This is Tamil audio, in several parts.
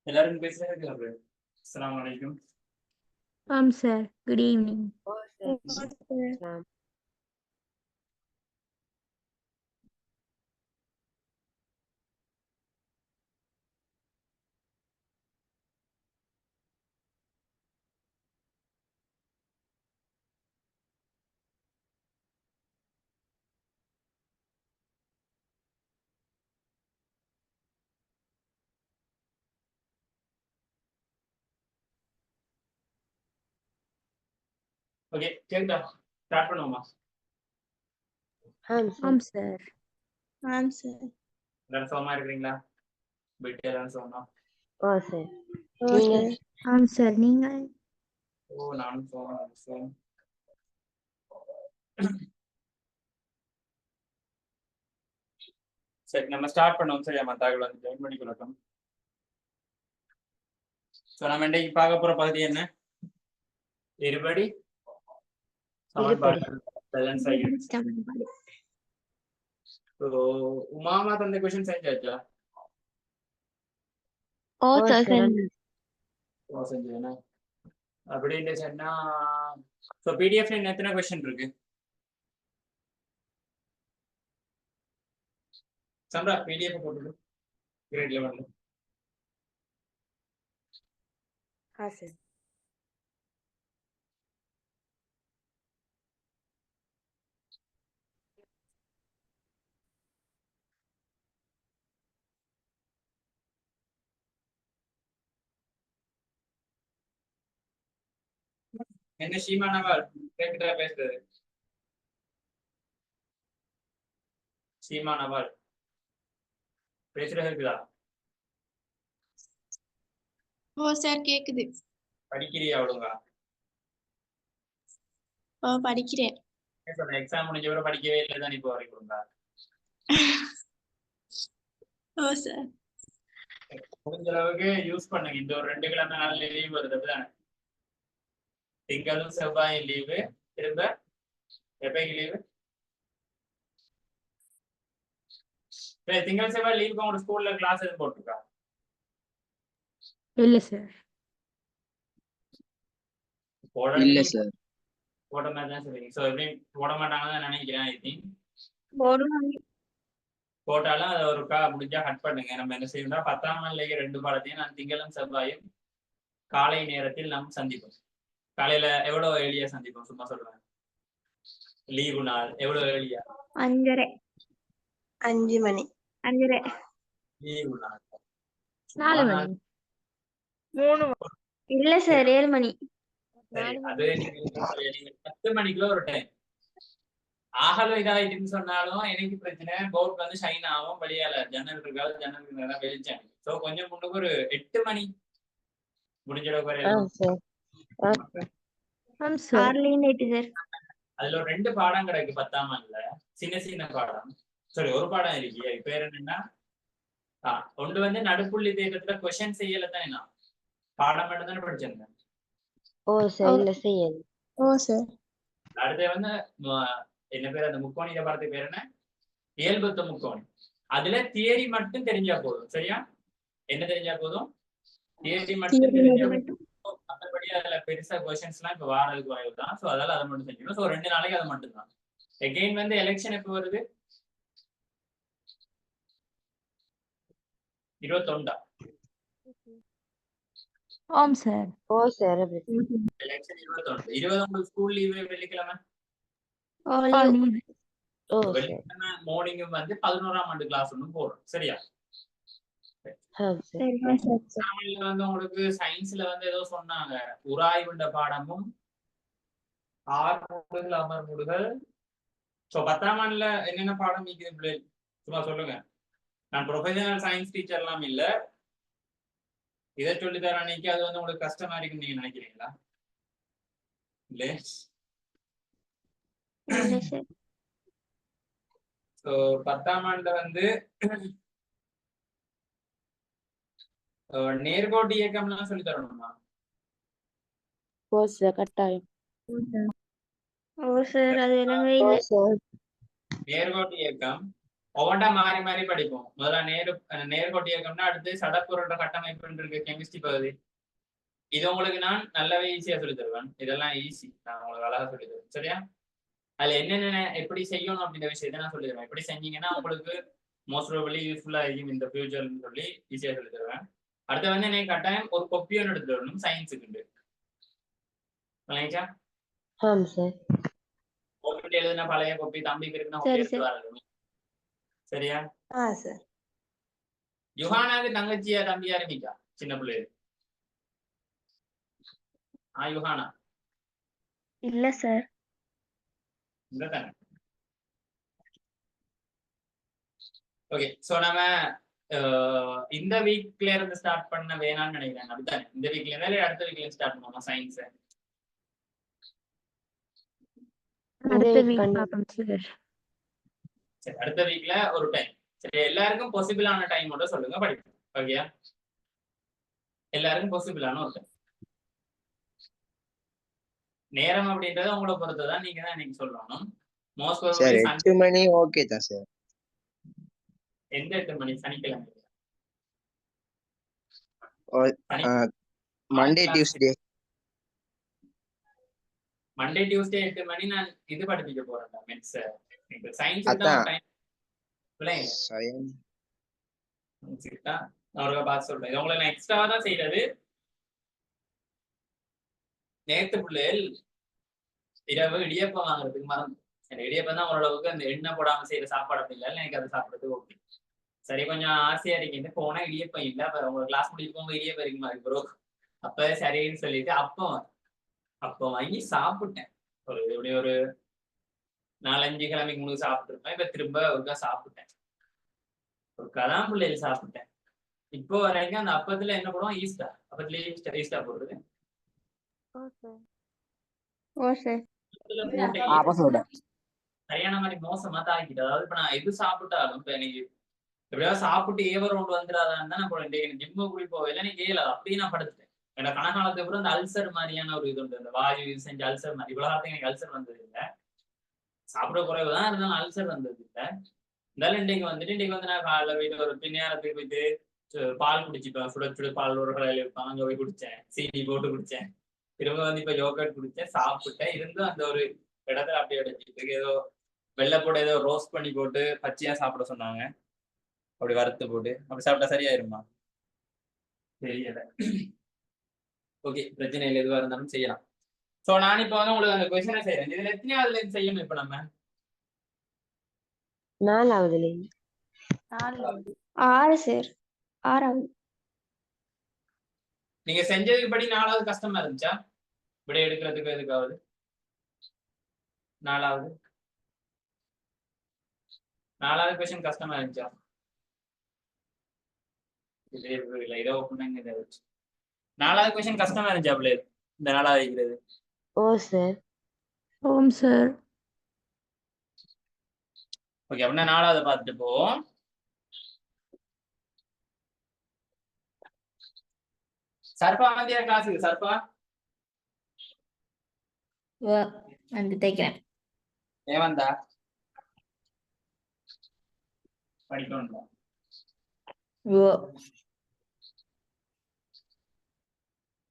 எல்லாரும் பேசுறது. அஸ்ஸலாமு அலைக்கும். sir. Good evening. ஓகே, கேக்குதா? ஸ்டார்ட் பண்ணுவோமா? Sir. எல்லாரும் சோமா இருக்கீங்களா? வீட்டு எல்லாரும் சோமா? Sir. நீங்க ஓ, நானும் சோமா. சரி, நம்ம ஸ்டார்ட் பண்ணுவோம். சரியா? மத்தாக்கள் வந்து ஜாயின் பண்ணிக்கொள்ளட்டும். ஸோ நம்ம இன்றைக்கு பார்க்க போற பகுதி என்ன? இருபடி சமன்பாடுகள். பேலன்ஸ் ஆகிடுச்சு. ஸோ உமாமா தந்த கொஸ்டின் செஞ்சாச்சா? செஞ்சேன்னா அப்படின்னு சொன்னா ஸோ பிடிஎஃப்ல எத்தனை கொஸ்டின் இருக்கு? சம்ரா பிடிஎஃப் போட்டுடு கிரேட் லெவல்ல. என்ன சீமானவாள் கேக்குதா பேசுறது? சீமானவாள் பேசுறது இருக்குதா? சார் கேக்குது. படிக்கிறியா ஒழுங்கா? படிக்கிறேன். எக்ஸாம் முடிஞ்ச வரை படிக்கவே இல்லை தான் இப்போ வரைக்கும். சார் முடிஞ்ச அளவுக்கு யூஸ் பண்ணுங்க. இந்த ஒரு 2 கிழமை நாள் லீவ் வருது அப்படிதானே? திங்களும் செவ்வாயும் லீவு. திரும்ப எப்பைக்கு லீவு? திங்கள் செவ்வாய் லீவுக்கு உங்க ஸ்கூல்ல கிளாஸ் எதுவும் போட்டிருக்கா? இல்ல சார். இல்ல சார். போட மாதிரி தான் சொல்றீங்க. ஸோ எப்படி போட மாட்டாங்கன்னு நினைக்கிறேன். ஐ திங்க் போட்டாலும் அதை ஒரு முடிஞ்சா கட் பண்ணுங்க. நம்ம என்ன செய்யணும்னா 10ஆம் நாள்லேயே 2 பாடத்தையும் நான் திங்களும் செவ்வாயும் காலை நேரத்தில் நாம் சந்திப்போம். காலையில எவ்வளவு எளியா சந்திப்போம்? சும்மா சொல்றேன். லீவு நாள் எவ்வளவு எளியா? 5 மணி. லீவு நாள் 4 மணி. 3 இல்ல சார் 7 மணி. அது நீங்க 10 மணிக்குள்ள ஒரு டைம் ஆகலும் இதாயிட்டுன்னு சொன்னாலும் எனக்கு பிரச்சனை. போர்ட் வந்து ஷைன் ஆகும். வெளியால ஜன்னல் இருக்காது. ஜன்னலுக்கு நல்லா வெளிச்சம். ஸோ கொஞ்சம் முன்னுக்கு ஒரு 8 மணி முடிஞ்சிட அதுல ஒரு 2 பாடம் கிடைக்கு 10ஆம் ஆண்டுல. சின்ன பாடம். சாரி, ஒரு பாடம் இருக்கு. அது பேர் என்னன்னா ஒன்று வந்து நடுப்புள்ளி தேட்டத்துல கொஸ்டின் செய்யல தான். நான் பாடம் மட்டும் தானே படிச்சிருந்தேன். அடுத்து வந்து என்ன பேர் அந்த முக்கோணியில பாடத்துக்கு பேர் என்ன? இயல்புத்த முக்கோணி. அதுல தியரி மட்டும் தெரிஞ்சா போதும். சரியா? என்ன தெரிஞ்சா போதும்? தியரி மட்டும் தெரிஞ்சா போதும். மற்றபடி அதுல பெருசா கொஸ்டின்ஸ் எல்லாம் இப்ப வாரதுக்கு வாய்ப்பு தான். ஸோ அதனால அதை மட்டும் செஞ்சுக்கணும். ஸோ 2 நாளைக்கு அது மட்டும் தான். எகெயின் வந்து எலெக்ஷன் எப்போ வருது? 21. சார். எலெக்ஷன் 21. 20 school leave. வெள்ளிக்கிழமை வெள்ளிக்கிழமை மார்னிங் வந்து 11ஆம் ஆண்டு கிளாஸ் ஒன்றும் போறோம். சரியா? வந்து உங்களுக்கு சயின்ஸ்ல வந்து ஏதோ சொன்னாங்க. உராய்வுண்ட பாடமும் 6 மூடுகள் அமர் மூடுகள். ஸோ 10ஆம் ஆண்டுல என்னென்ன பாடம் நீக்குது? சும்மா சொல்லுங்க. நான் ப்ரொஃபஷனல் சயின்ஸ் டீச்சர் எல்லாம் இல்ல. இதை சொல்லி தர அன்னைக்கு அது வந்து உங்களுக்கு கஷ்டமா இருக்குன்னு நீங்க நினைக்கிறீங்களா? இல்ல. ஸோ 10ஆம் ஆண்டுல வந்து நேர்கோட்டு இயக்கம்லாம் சொல்லி தரணுமா? கட்டாயம். நேர்கோட்டு இயக்கம் ஒவ்வொன்றா மாறி மாறி படிப்போம். முதல்ல நேர்கோட்டு இயக்கம்னா அடுத்து சடப்பொருளோட கட்டமைப்பு இருக்கு கெமிஸ்ட்ரி பகுதி. இது உங்களுக்கு நான் நல்லாவே ஈஸியா சொல்லி தருவேன். இதெல்லாம் ஈஸி, நான் உங்களுக்கு அழகா சொல்லி தருவேன். சரியா? அதுல என்னென்ன எப்படி செய்யணும் அப்படின்ற விஷயத்த நான் சொல்லி தருவேன். எப்படி செஞ்சீங்கன்னா உங்களுக்கு மோஸ்ட் ப்ராபபிலி யூஸ்ஃபுல்லா இருக்கும் இந்த ஃபியூச்சர்னு சொல்லி ஈஸியா சொல்லி தருவேன். அடுத்து வந்து எனக்கு கட்டாயம் ஒரு கொப்பி ஒன்று எடுத்துட்டு வரணும் சயின்ஸுக்கு. ஆம் சார். கோப்பிட்டு எழுதின பழைய கொப்பி தம்பிக்கு இருக்குன்னா சரி, எடுத்து வரணும். சரியா? சார். யுஹானாக்கு தங்கச்சியா தம்பியா இருமிக்கா சின்ன பிள்ளை? யுஹானா இல்ல சார். இல்லதானே? ஓகே, சோ நம்ம இந்த வீக்ல இருந்து ஸ்டார்ட் பண்ண வேணாம்னு நினைக்கிறேன். அப்படித்தானே? இந்த வீக்ல இருந்தாலே அடுத்த வீக்ல ஸ்டார்ட் பண்ணுவோமா சயின்ஸ்? அடுத்த வீக் பார்ப்போம் சார். சரி, அடுத்த வீக்ல ஒரு டைம். சரி, எல்லாருக்கும் பாசிபிளான டைம் மட்டும் சொல்லுங்க படிப்போம். ஓகேயா? எல்லாருக்கும் பாசிபிளான ஒரு டைம். நேரம் அப்படின்றது உங்களை பொறுத்ததான், நீங்க தான் இன்னைக்கு சொல்லணும். மோஸ்ட் சார் 8 மணி ஓகே தான் சார். எந்த 8 மணி? சனிக்கிழமை? Monday Tuesday. மண்டே டியூஸ்டே 8 மணி நான் இது படிப்பிக்க போறேன். மென்ஸ் சயின்ஸ் அதான் டைம் பிள்ளைங்க நான் ஒரு பார்த்து சொல்றேன். இது உங்களுக்கு நான் எக்ஸ்ட்ராவா தான் செய்யறது. நேத்து பிள்ளைகள் இரவு இடியப்பம் வாங்குறதுக்கு மறந்து. இடியப்பம் தான் ஓரளவுக்கு அந்த எண்ணெய் போடாம செய்யற சாப்பாடு அப்படி இல்லை. எனக்கு அதை சாப்பிடுறது ஓகே. சரி, கொஞ்சம் ஆசையா இருக்கீங்க போனா இடியப்பம் இல்லை. அப்ப உங்க கிளாஸ் முடிச்சு போகும்போது இடியப்பம் இருக்குமா ப்ரோ? அப்ப சரின்னு சொல்லிட்டு அப்போ வாங்கி சாப்பிட்டேன். இப்படி ஒரு 4-5 கிழமைக்கு முன்னாடி சாப்பிட்டுருப்பேன். இப்ப திரும்ப ஒருக்கா சாப்பிட்டேன். ஒரு கதான் பிள்ளைகள் சாப்பிட்டேன். இப்போ வரைக்கும் அந்த அப்பத்துல என்ன போடுவோம்? ஈஸ்டா. அப்பத்துல ஈஸ்டா போடுறது சரியான மாதிரி மோசமா தான் ஆகிட்டு. அதாவது இப்ப நான் எது சாப்பிட்டாலும் இப்ப எனக்கு எப்படியாவது சாப்பிட்டு ஏவர் ஒன்று வந்துடாதான்னு தான் நான் ஜிம்மு குடி போவேல நீங்க ஏலாது அப்படியே நான் படுத்துட்டேன். என்னோட கணக்காலத்துக்கு அப்புறம் அந்த அல்சர் மாதிரியான ஒரு இது உண்டு. அந்த வாயு செஞ்ச அல்சர் மாதிரி இவ்வளவு எனக்கு அல்சர் வந்தது இல்லை. சாப்பிட குறைவுதான் இருந்தாலும் அல்சர் வந்தது இல்லை. இருந்தாலும் இன்னைக்கு வந்து நான் காலைல போயிட்டு ஒரு பின்னேரத்துக்கு போயிட்டு பால் குடிச்சுப்பேன். சுட பால் ஒரு கடையில் இருப்பாங்க, அங்கே போய் குடிச்சேன். சீனி போட்டு குடிச்சேன். திரும்ப வந்து இப்ப யோகர்ட் குடிச்சேன், சாப்பிட்டேன். இருந்தும் அந்த ஒரு இடத்துல அப்படியே அடைச்சிட்டு ஏதோ வெள்ளை போட்டு ஏதோ ரோஸ்ட் பண்ணி போட்டு பச்சையா சாப்பிட சொன்னாங்க. அப்படி வறுத்து போட்டு அப்படி சாப்பிட்டா சரியாயிருமா தெரியல. ஓகே, பிரச்சனை இல்லை, எதுவா இருந்தாலும் செய்யலாம். சோ நான் இப்ப வந்து உங்களுக்கு அந்த கொஸ்டினை செய்யறேன். இதுல எத்தனையாவதுல இருந்து செய்யணும் இப்ப நம்ம? 4வது. 6 சார். 6வது. நீங்க செஞ்சதுக்கு படி 4வது கஷ்டமா இருந்துச்சா விடை எடுக்கிறதுக்கு? எதுக்காவது 4வது கொஸ்டின் கஷ்டமா இருந்துச்சா? இதோ பண்ணுங்க. 4வது கொஸ்டின் கஷ்டமா இருந்துச்சா பிள்ளை? இந்த 4வது இருக்கிறது? ஓ சார். ஓம் சார். ஓகே, அப்படின்னா 4வது பார்த்துட்டு போவோம். சர்பா வந்தியா கிளாஸுக்கு? சர்பா வந்து தைக்கிறேன். ஏன் வந்தா? படிக்கணும்.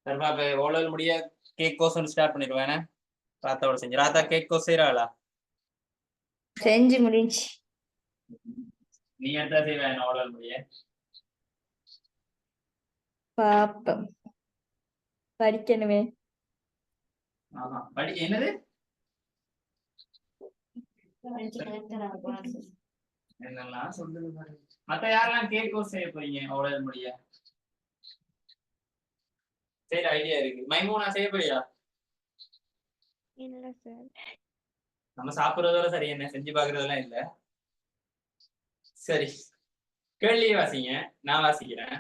சர்பா இப்ப ஓலல் முடிய கேக் கோஸ் ஒன்று ஸ்டார்ட் பண்ணிடுவேன். ராத்தாவோட செஞ்சு ராத்தா கேக் கோஸ் செய்யறாளா? செஞ்சு முடிஞ்சு. நீ எடுத்தா செய்வேன் ஓலல் முடிய? பாப்பம். படிக்கணுமே. என்னது என்னெல்லாம் சொல்லுது பாரு. மத்த யாரெல்லாம் கேக் கோஸ் செய்ய போறீங்க ஓலல் முடிய? செய்யற ஐடியா இருக்கு. மைமூனா செய்ய போறியா? இல்ல சார். நம்ம சாப்பிடுறதோட சரி, என்ன செஞ்சு பாக்குறதெல்லாம் இல்ல. சரி, கேள்வியே வாசிங்க, நான் வாசிக்கிறேன்.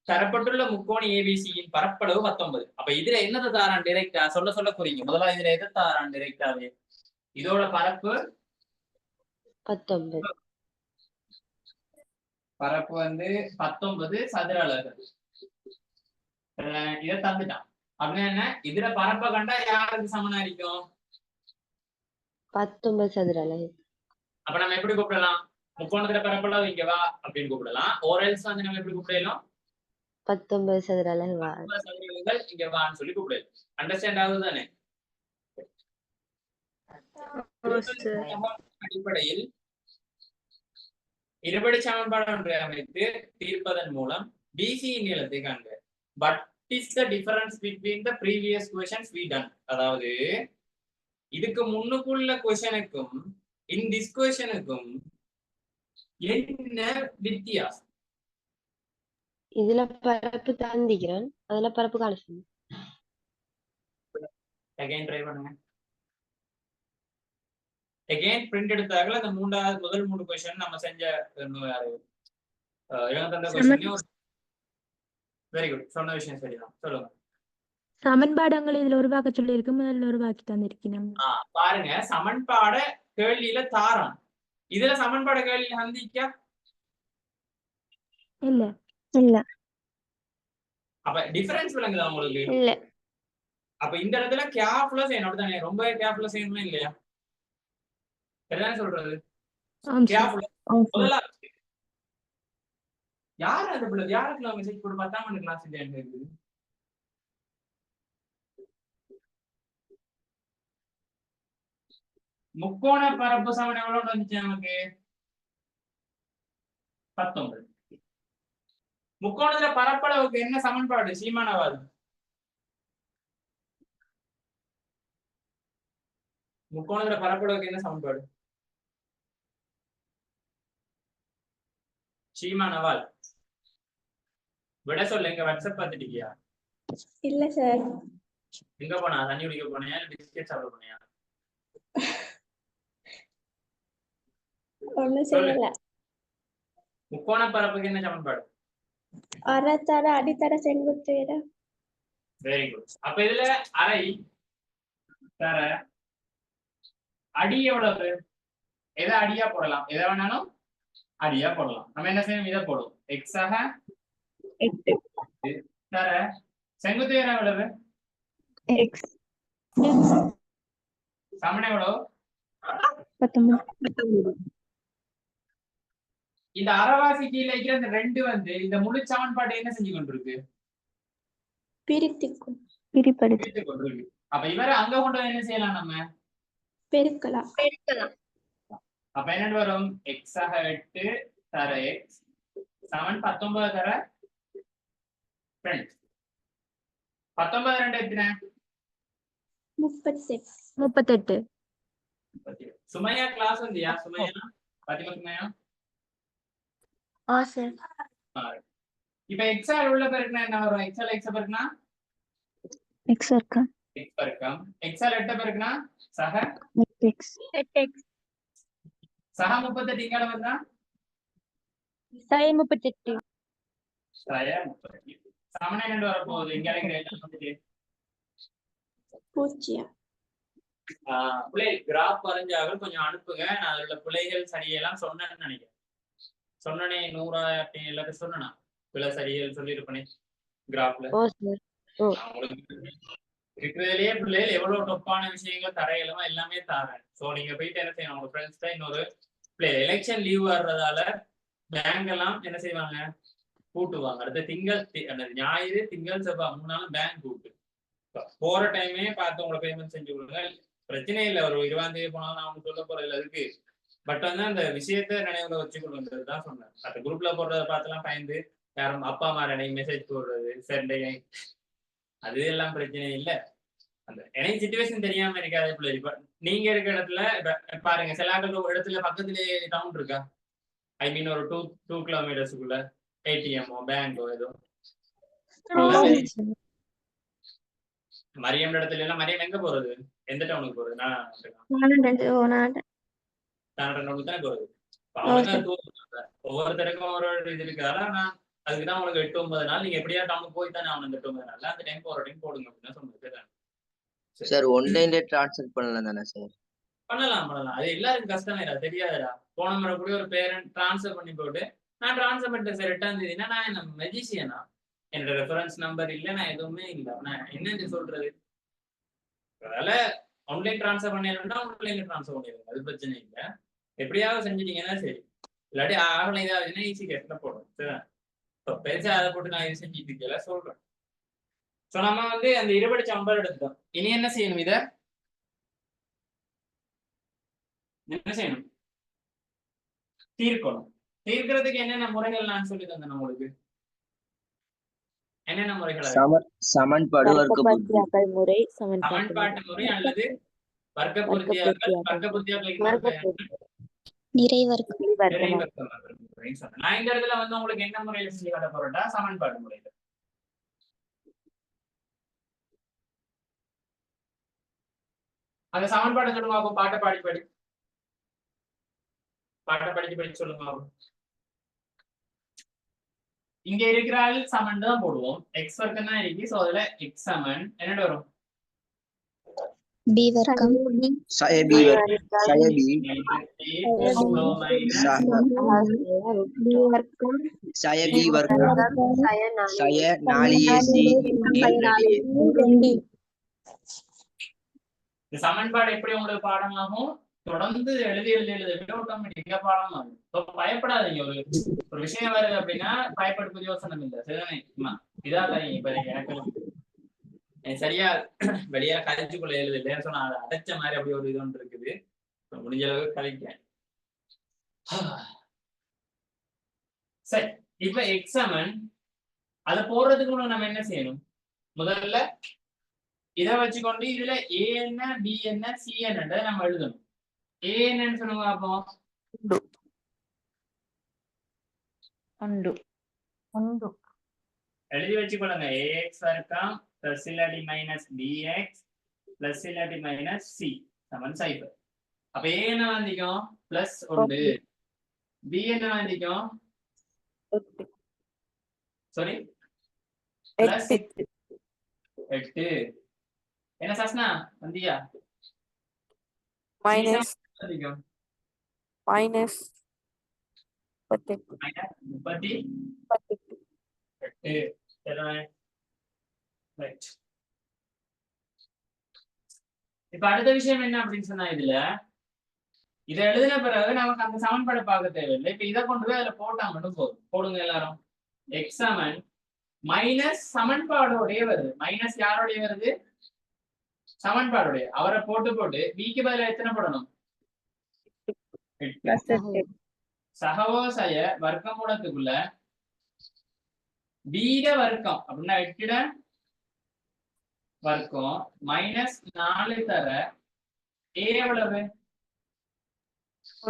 தரப்பட்டுள்ள முக்கோண ஏபிசியின் பரப்பளவு 19. அப்ப இதுல என்னது தாரான் டிரெக்டா சொல்ல புரியுங்க. முதல்ல இதுல எது தாரான் டிரெக்டாவே? இதோட பரப்பு 19. பரப்பு வந்து 19 சதுர அலகுகள். இதை தந்துட்டான். அப்படின்னா என்ன? இதுல பரப்ப கண்டா யாருக்கு சமனா இருக்கும்? 19 சதுர அலகு. அப்ப நம்ம எப்படி கூப்பிடலாம்? முக்கோணத்துல பரப்பளவு இங்க வா அப்படின்னு கூப்பிடலாம். ஓரல்ஸ் வந்து நம்ம எப்படி கூப்பிடலாம்? 19 சதுர அலகுவா. சதுரங்கள் இங்க வான்னு சொல்லி கூப்பிடலாம். அண்டர்ஸ்டாண்ட் ஆகுது தானே? அடிப்படையில் இருபடி சமன்பாடு ஒன்றை அமைத்து தீர்ப்பதன் மூலம் பிசி நீளத்தை காண்க. But is the difference between the previous questions we done. அதாவது இதுக்கு முன்னுக்குள்ள क्वेश्चनக்கும் இன் திஸ் क्वेश्चनக்கும் என்ன வித்தியாசம்? இதுல பரப்பு தந்திக்கிறேன், அதுல பரப்பு காண. அகைன் ட்ரை பண்ணுங்க. அகைன் பிரிண்ட் எடுத்தாங்கல அந்த முதல் மூணு क्वेश्चन நம்ம செஞ்ச தந்த क्वेश्चन வெரி குட். சொன்ன விஷயம் சரிதான். சொல்லுங்க. சமன்பாடுகள் இதுல உருவாக்க சொல்லி இருக்கு, முதல்ல உருவாக்கி தந்திருக்கேன். பாருங்க, சமன்பாட கேள்வியில தாரம். இதுல சமன்பாடு கேள்வியில சந்திக்கா இல்ல இல்ல அப்ப டிஃபரன்ஸ் விளங்குதா உங்களுக்கு? இல்ல. அப்ப இந்த இடத்துல கேர்ஃபுல்லா செய்யணும். அப்படிதானே? ரொம்ப கேர்ஃபுல்லா செய்யணுமா இல்லையா? என்னன்னு சொல்றது? கேர்ஃபுல்லா. முதல்ல யார் அந்த பிள்ளை யாருக்கு மெசேஜ் போட்டு 10ஆம் ஆண்டு கிளாஸ் இல்லையான்னு இருக்குது. முக்கோண பரப்பு சமன் எவ்வளவு வந்துச்சு நமக்கு? 19. முக்கோணத்துல பரப்பளவுக்கு என்ன சமன்பாடு? சீமானவாது. முக்கோணத்துல பரப்பளவுக்கு என்ன சமன்பாடு? சீமானவால். விட சொல்ல. எங்க வாட்ஸ்அப் பார்த்துட்டியா? இல்ல சார். எங்க போனா? தண்ணி குடிக்க போனியா இல்ல பிஸ்கெட் சாப்பிட போனியா? ஒண்ணும் செய்யல. முக்கோண பரப்புக்கு என்ன சமன்பாடு? அரைத்தட அடித்தட செங்குத்து. Very good. அப்ப இதுல அரை தர அடி எவ்வளவு? எதை அடியா போடலாம்? எதை வேணாலும் அடியா போடலாம். நம்ம என்ன செய்யணும்? இதை போடுவோம். எக்ஸாக 8 தர செங்குத்து எவ்வளவு? X சமன் எவ்வளவு? 19. இந்த அரைவாசி கீழே இருக்கிற இந்த 2 வந்து இந்த முழு சமன்பாடு என்ன செஞ்சு கொண்டிருக்கு? பிரித்து கொண்டிருக்கு. அப்ப இவரை அங்க கொண்டு என்ன செய்யலாம்? நம்ம பெருக்கலாம். அப்ப என்ன வரும்? x ஆக 8 தர x சமன் 19 தர 2. 19 2 எத்தனை? 38. சுமையா கிளாஸ் வந்தியா? சுமையா பாத்திமா? சுமையா சார். இப்ப எக்ஸால் உள்ள பெருக்குனா என்ன வரும்? எக்ஸால் எக்ஸ் பெருக்குனா X இருக்கா? x பெருக்கம். எக்ஸால் 8 பெருக்குனா சக 8x. சக 38 இங்கால வந்தா sin 38. சய 38. சமன் என்ன வர போகுது? இங்க இருக்கிற வந்துட்டு 0. பிள்ளை கிராஃப் வரைஞ்சாக கொஞ்சம் அனுப்புங்க. நான் அதுல பிள்ளைகள் சரியெல்லாம் சொன்னேன்னு நினைக்கிறேன். சொன்னனே 100 அப்படின்னு எல்லாத்தையும் சொன்னா பிள்ளை சரியல் சொல்லியிருப்பேனே கிராஃப்ல. இருக்கிறதுலயே பிள்ளைகள் எவ்வளவு டொப்பான விஷயங்கள் தரையிலமா எல்லாமே தாரேன். சோ நீங்க போயிட்டு என்ன செய்யணும்? உங்க ஃப்ரெண்ட்ஸ் தான் இன்னொரு பிள்ளை எலெக்ஷன் லீவ் வர்றதால பேங்க் எல்லாம் என்ன செய்வாங்க? கூட்டுவாங்க. அடுத்த திங்கள் ஞாயிறு திங்கள் செவ்வாய் 3 நாளும் பேங்க் கூட்டு. போற டைமே பார்த்து உங்களை பேமெண்ட் செஞ்சு கொடுங்க. பிரச்சனை இல்லை. ஒரு 20ஆம் தேதி போனாலும் நான் சொல்ல போறது இருக்கு. பட் வந்து அந்த விஷயத்த நினைவுல வச்சுக்கொள்ளுன்றதுதான் சொன்னேன். அந்த குரூப்ல போடுறத பார்த்துலாம் பயந்து யாரும் அப்பா அம்மா எனக்கு மெசேஜ் போடுறது சண்டை அது எல்லாம் பிரச்சனை இல்லை. அந்த எனக்கு சிச்சுவேஷன் தெரியாம இருக்காது. இப்ப நீங்க இருக்க இடத்துல பாருங்க, சிலாக்கள் ஒரு இடத்துல பக்கத்துலேயே டவுன் இருக்கா? ஐ மீன் ஒரு 2 கிலோமீட்டர்ஸுக்குள்ள ஏடிஎம்மோ பேங்கோ ஏதோ மரியம் இடத்துல எல்லாம். மரியம் எங்க போறது? எந்த டவுனுக்கு போறது? தானே போறது. ஒவ்வொருத்தருக்கும் ஒரு இது இருக்கு. அதான் நான் அதுக்குதான் உங்களுக்கு 8-9 நாள் நீங்க எப்படியா டவுனுக்கு போய் தானே அவனுக்கு 8-9 நாள் அந்த டைம் போற டைம் போடுங்க அப்படின்னு சொன்னது. சார் ஆன்லைன்ல ட்ரான்ஸ்ஃபர் பண்ணலாம் தானே சார்? பண்ணலாம். அது எல்லாருக்கும் கஷ்டமே தெரியாதுடா. போன முறை கூட ஒரு பேரண்ட் டிரான்ஸ்ஃபர் பண்ணி போட்டு நான் டிரான்ஸ்ஃபர் பண்ணிட்டேன் சார் 8ஆம் தேதினா நான் என்ன மெஜிஷியனா? என்னோட ரெஃபரன்ஸ் நம்பர் இல்லை, நான் எதுவுமே இல்லை. நான் என்னன்னு சொல்றது? அதனால ஆன்லைன் டிரான்ஸ்ஃபர் பண்ணிடணும்னா ஆன்லைன்ல டிரான்ஸ்ஃபர் பண்ணிடுங்க. அது பிரச்சனை இல்லை. எப்படியாவது செஞ்சுட்டீங்கன்னா சரி. இல்லாட்டி ஆகல இதாவதுன்னா ஈஸி கேட்ல போடும். பெருசா அதை போட்டு நான் இது செஞ்சுட்டு இருக்கல சொல்றேன். சோ நம்ம வந்து அந்த இருபடி சம்பளம் எடுத்துட்டோம். இனி என்ன செய்யணும்? இத என்ன செய்யணும்? தீர்க்கணும். தீர்க்கிறதுக்கு என்னென்ன முறைகள் நான் சொல்லி தந்தேன் உங்களுக்கு? என்னென்ன முறைகள்? சமன்பாடு வர்க்கப்படுத்தியாக்கல் முறை, சமன்பாட்டு முறை அல்லது வர்க்க பூர்த்தியாக்கல். வர்க்க பூர்த்தியாக்கல் நிறை வர்க்கம். நான் இந்த இடத்துல வந்து உங்களுக்கு என்ன முறையில செஞ்சு காட்ட போறேன்டா? சமன்பாடு முறையில. அந்த சமன்பாடு சொல்லுங்க அப்போ. பாட்டை படிச்சு சொல்லுங்க. இங்க இருக்கிறாள் சமன் தான் போடுவோம். எக்ஸ் வர்க்கம் தான் இருக்கு. சோ அதுல எக்ஸ் சமன் என்ன வரும்? பி வர்க்கம். சய பி வர்க்கம் சய 4ac இந்த சமன்பாடு எப்படி உங்களுக்கு பாடமாகும்? தொடர்ந்து எழுதி ஆட்டோமேட்டிக்கா பாடமாகும். பயப்படாதீங்க. ஒரு விஷயம் வருது அப்படின்னா பயப்படுறது யோசனை இல்லை. சரிதானே? இதான் இப்ப எனக்கு சரியா வெளியே கழிச்சுக்குள்ள எழுது இல்லைன்னு சொன்னா அதை அடைச்ச மாதிரி அப்படி ஒரு இது ஒன்று இருக்குது. முடிஞ்ச அளவுக்கு கழிக்கிறேன். சரி, இப்ப எக்ஸாமன் அதை போடுறதுக்கு முன்னாடி நம்ம என்ன செய்யணும்? முதல்ல இதை வச்சுக்கொண்டு இதுல ஏ என்ன, பி என்ன, சி என்னன்றதை நம்ம எழுதணும். ஏ என்னன்னு சொல்லுங்க அப்போ. எழுதி வச்சுக்கொள்ளுங்க. ஏஎக்ஸ் வர்க்கம் பிளஸ் இல்லாட்டி மைனஸ் பிஎக்ஸ் பிளஸ் இல்லாட்டி மைனஸ் சி சமன் 0. அப்ப ஏ என்ன வந்திக்கும்? பிளஸ் 1. பி என்ன வந்திக்கும்? Sorry, plus 8. என்ன சாஸ்னா வந்தியா? Minus minus 38. இப்ப அடுத்த விஷயம் என்ன அப்படின்னு சொன்னா, இதை எழுதின பிறகு நமக்கு அந்த சமன்பாடு பார்க்க தேவையில்லை. இப்ப இதை கொண்டு போய் அதுல போட்டா மட்டும் போதும். போடுங்க எல்லாரும். எக்ஸாமன் மைனஸ் சமன்பாடோடைய வருது. மைனஸ் யாரோடைய வருது? சமன்பாடுடைய. அவரை போட்டு பிக்கு பதில எத்தனை போடணும்? 8. சகவோசய வர்க்கமூலத்துக்குள்ள பீட வர்க்கம் அப்படின்னா 8 வர்க்கம் மைனஸ் 4 தர ஏ எவ்வளவு?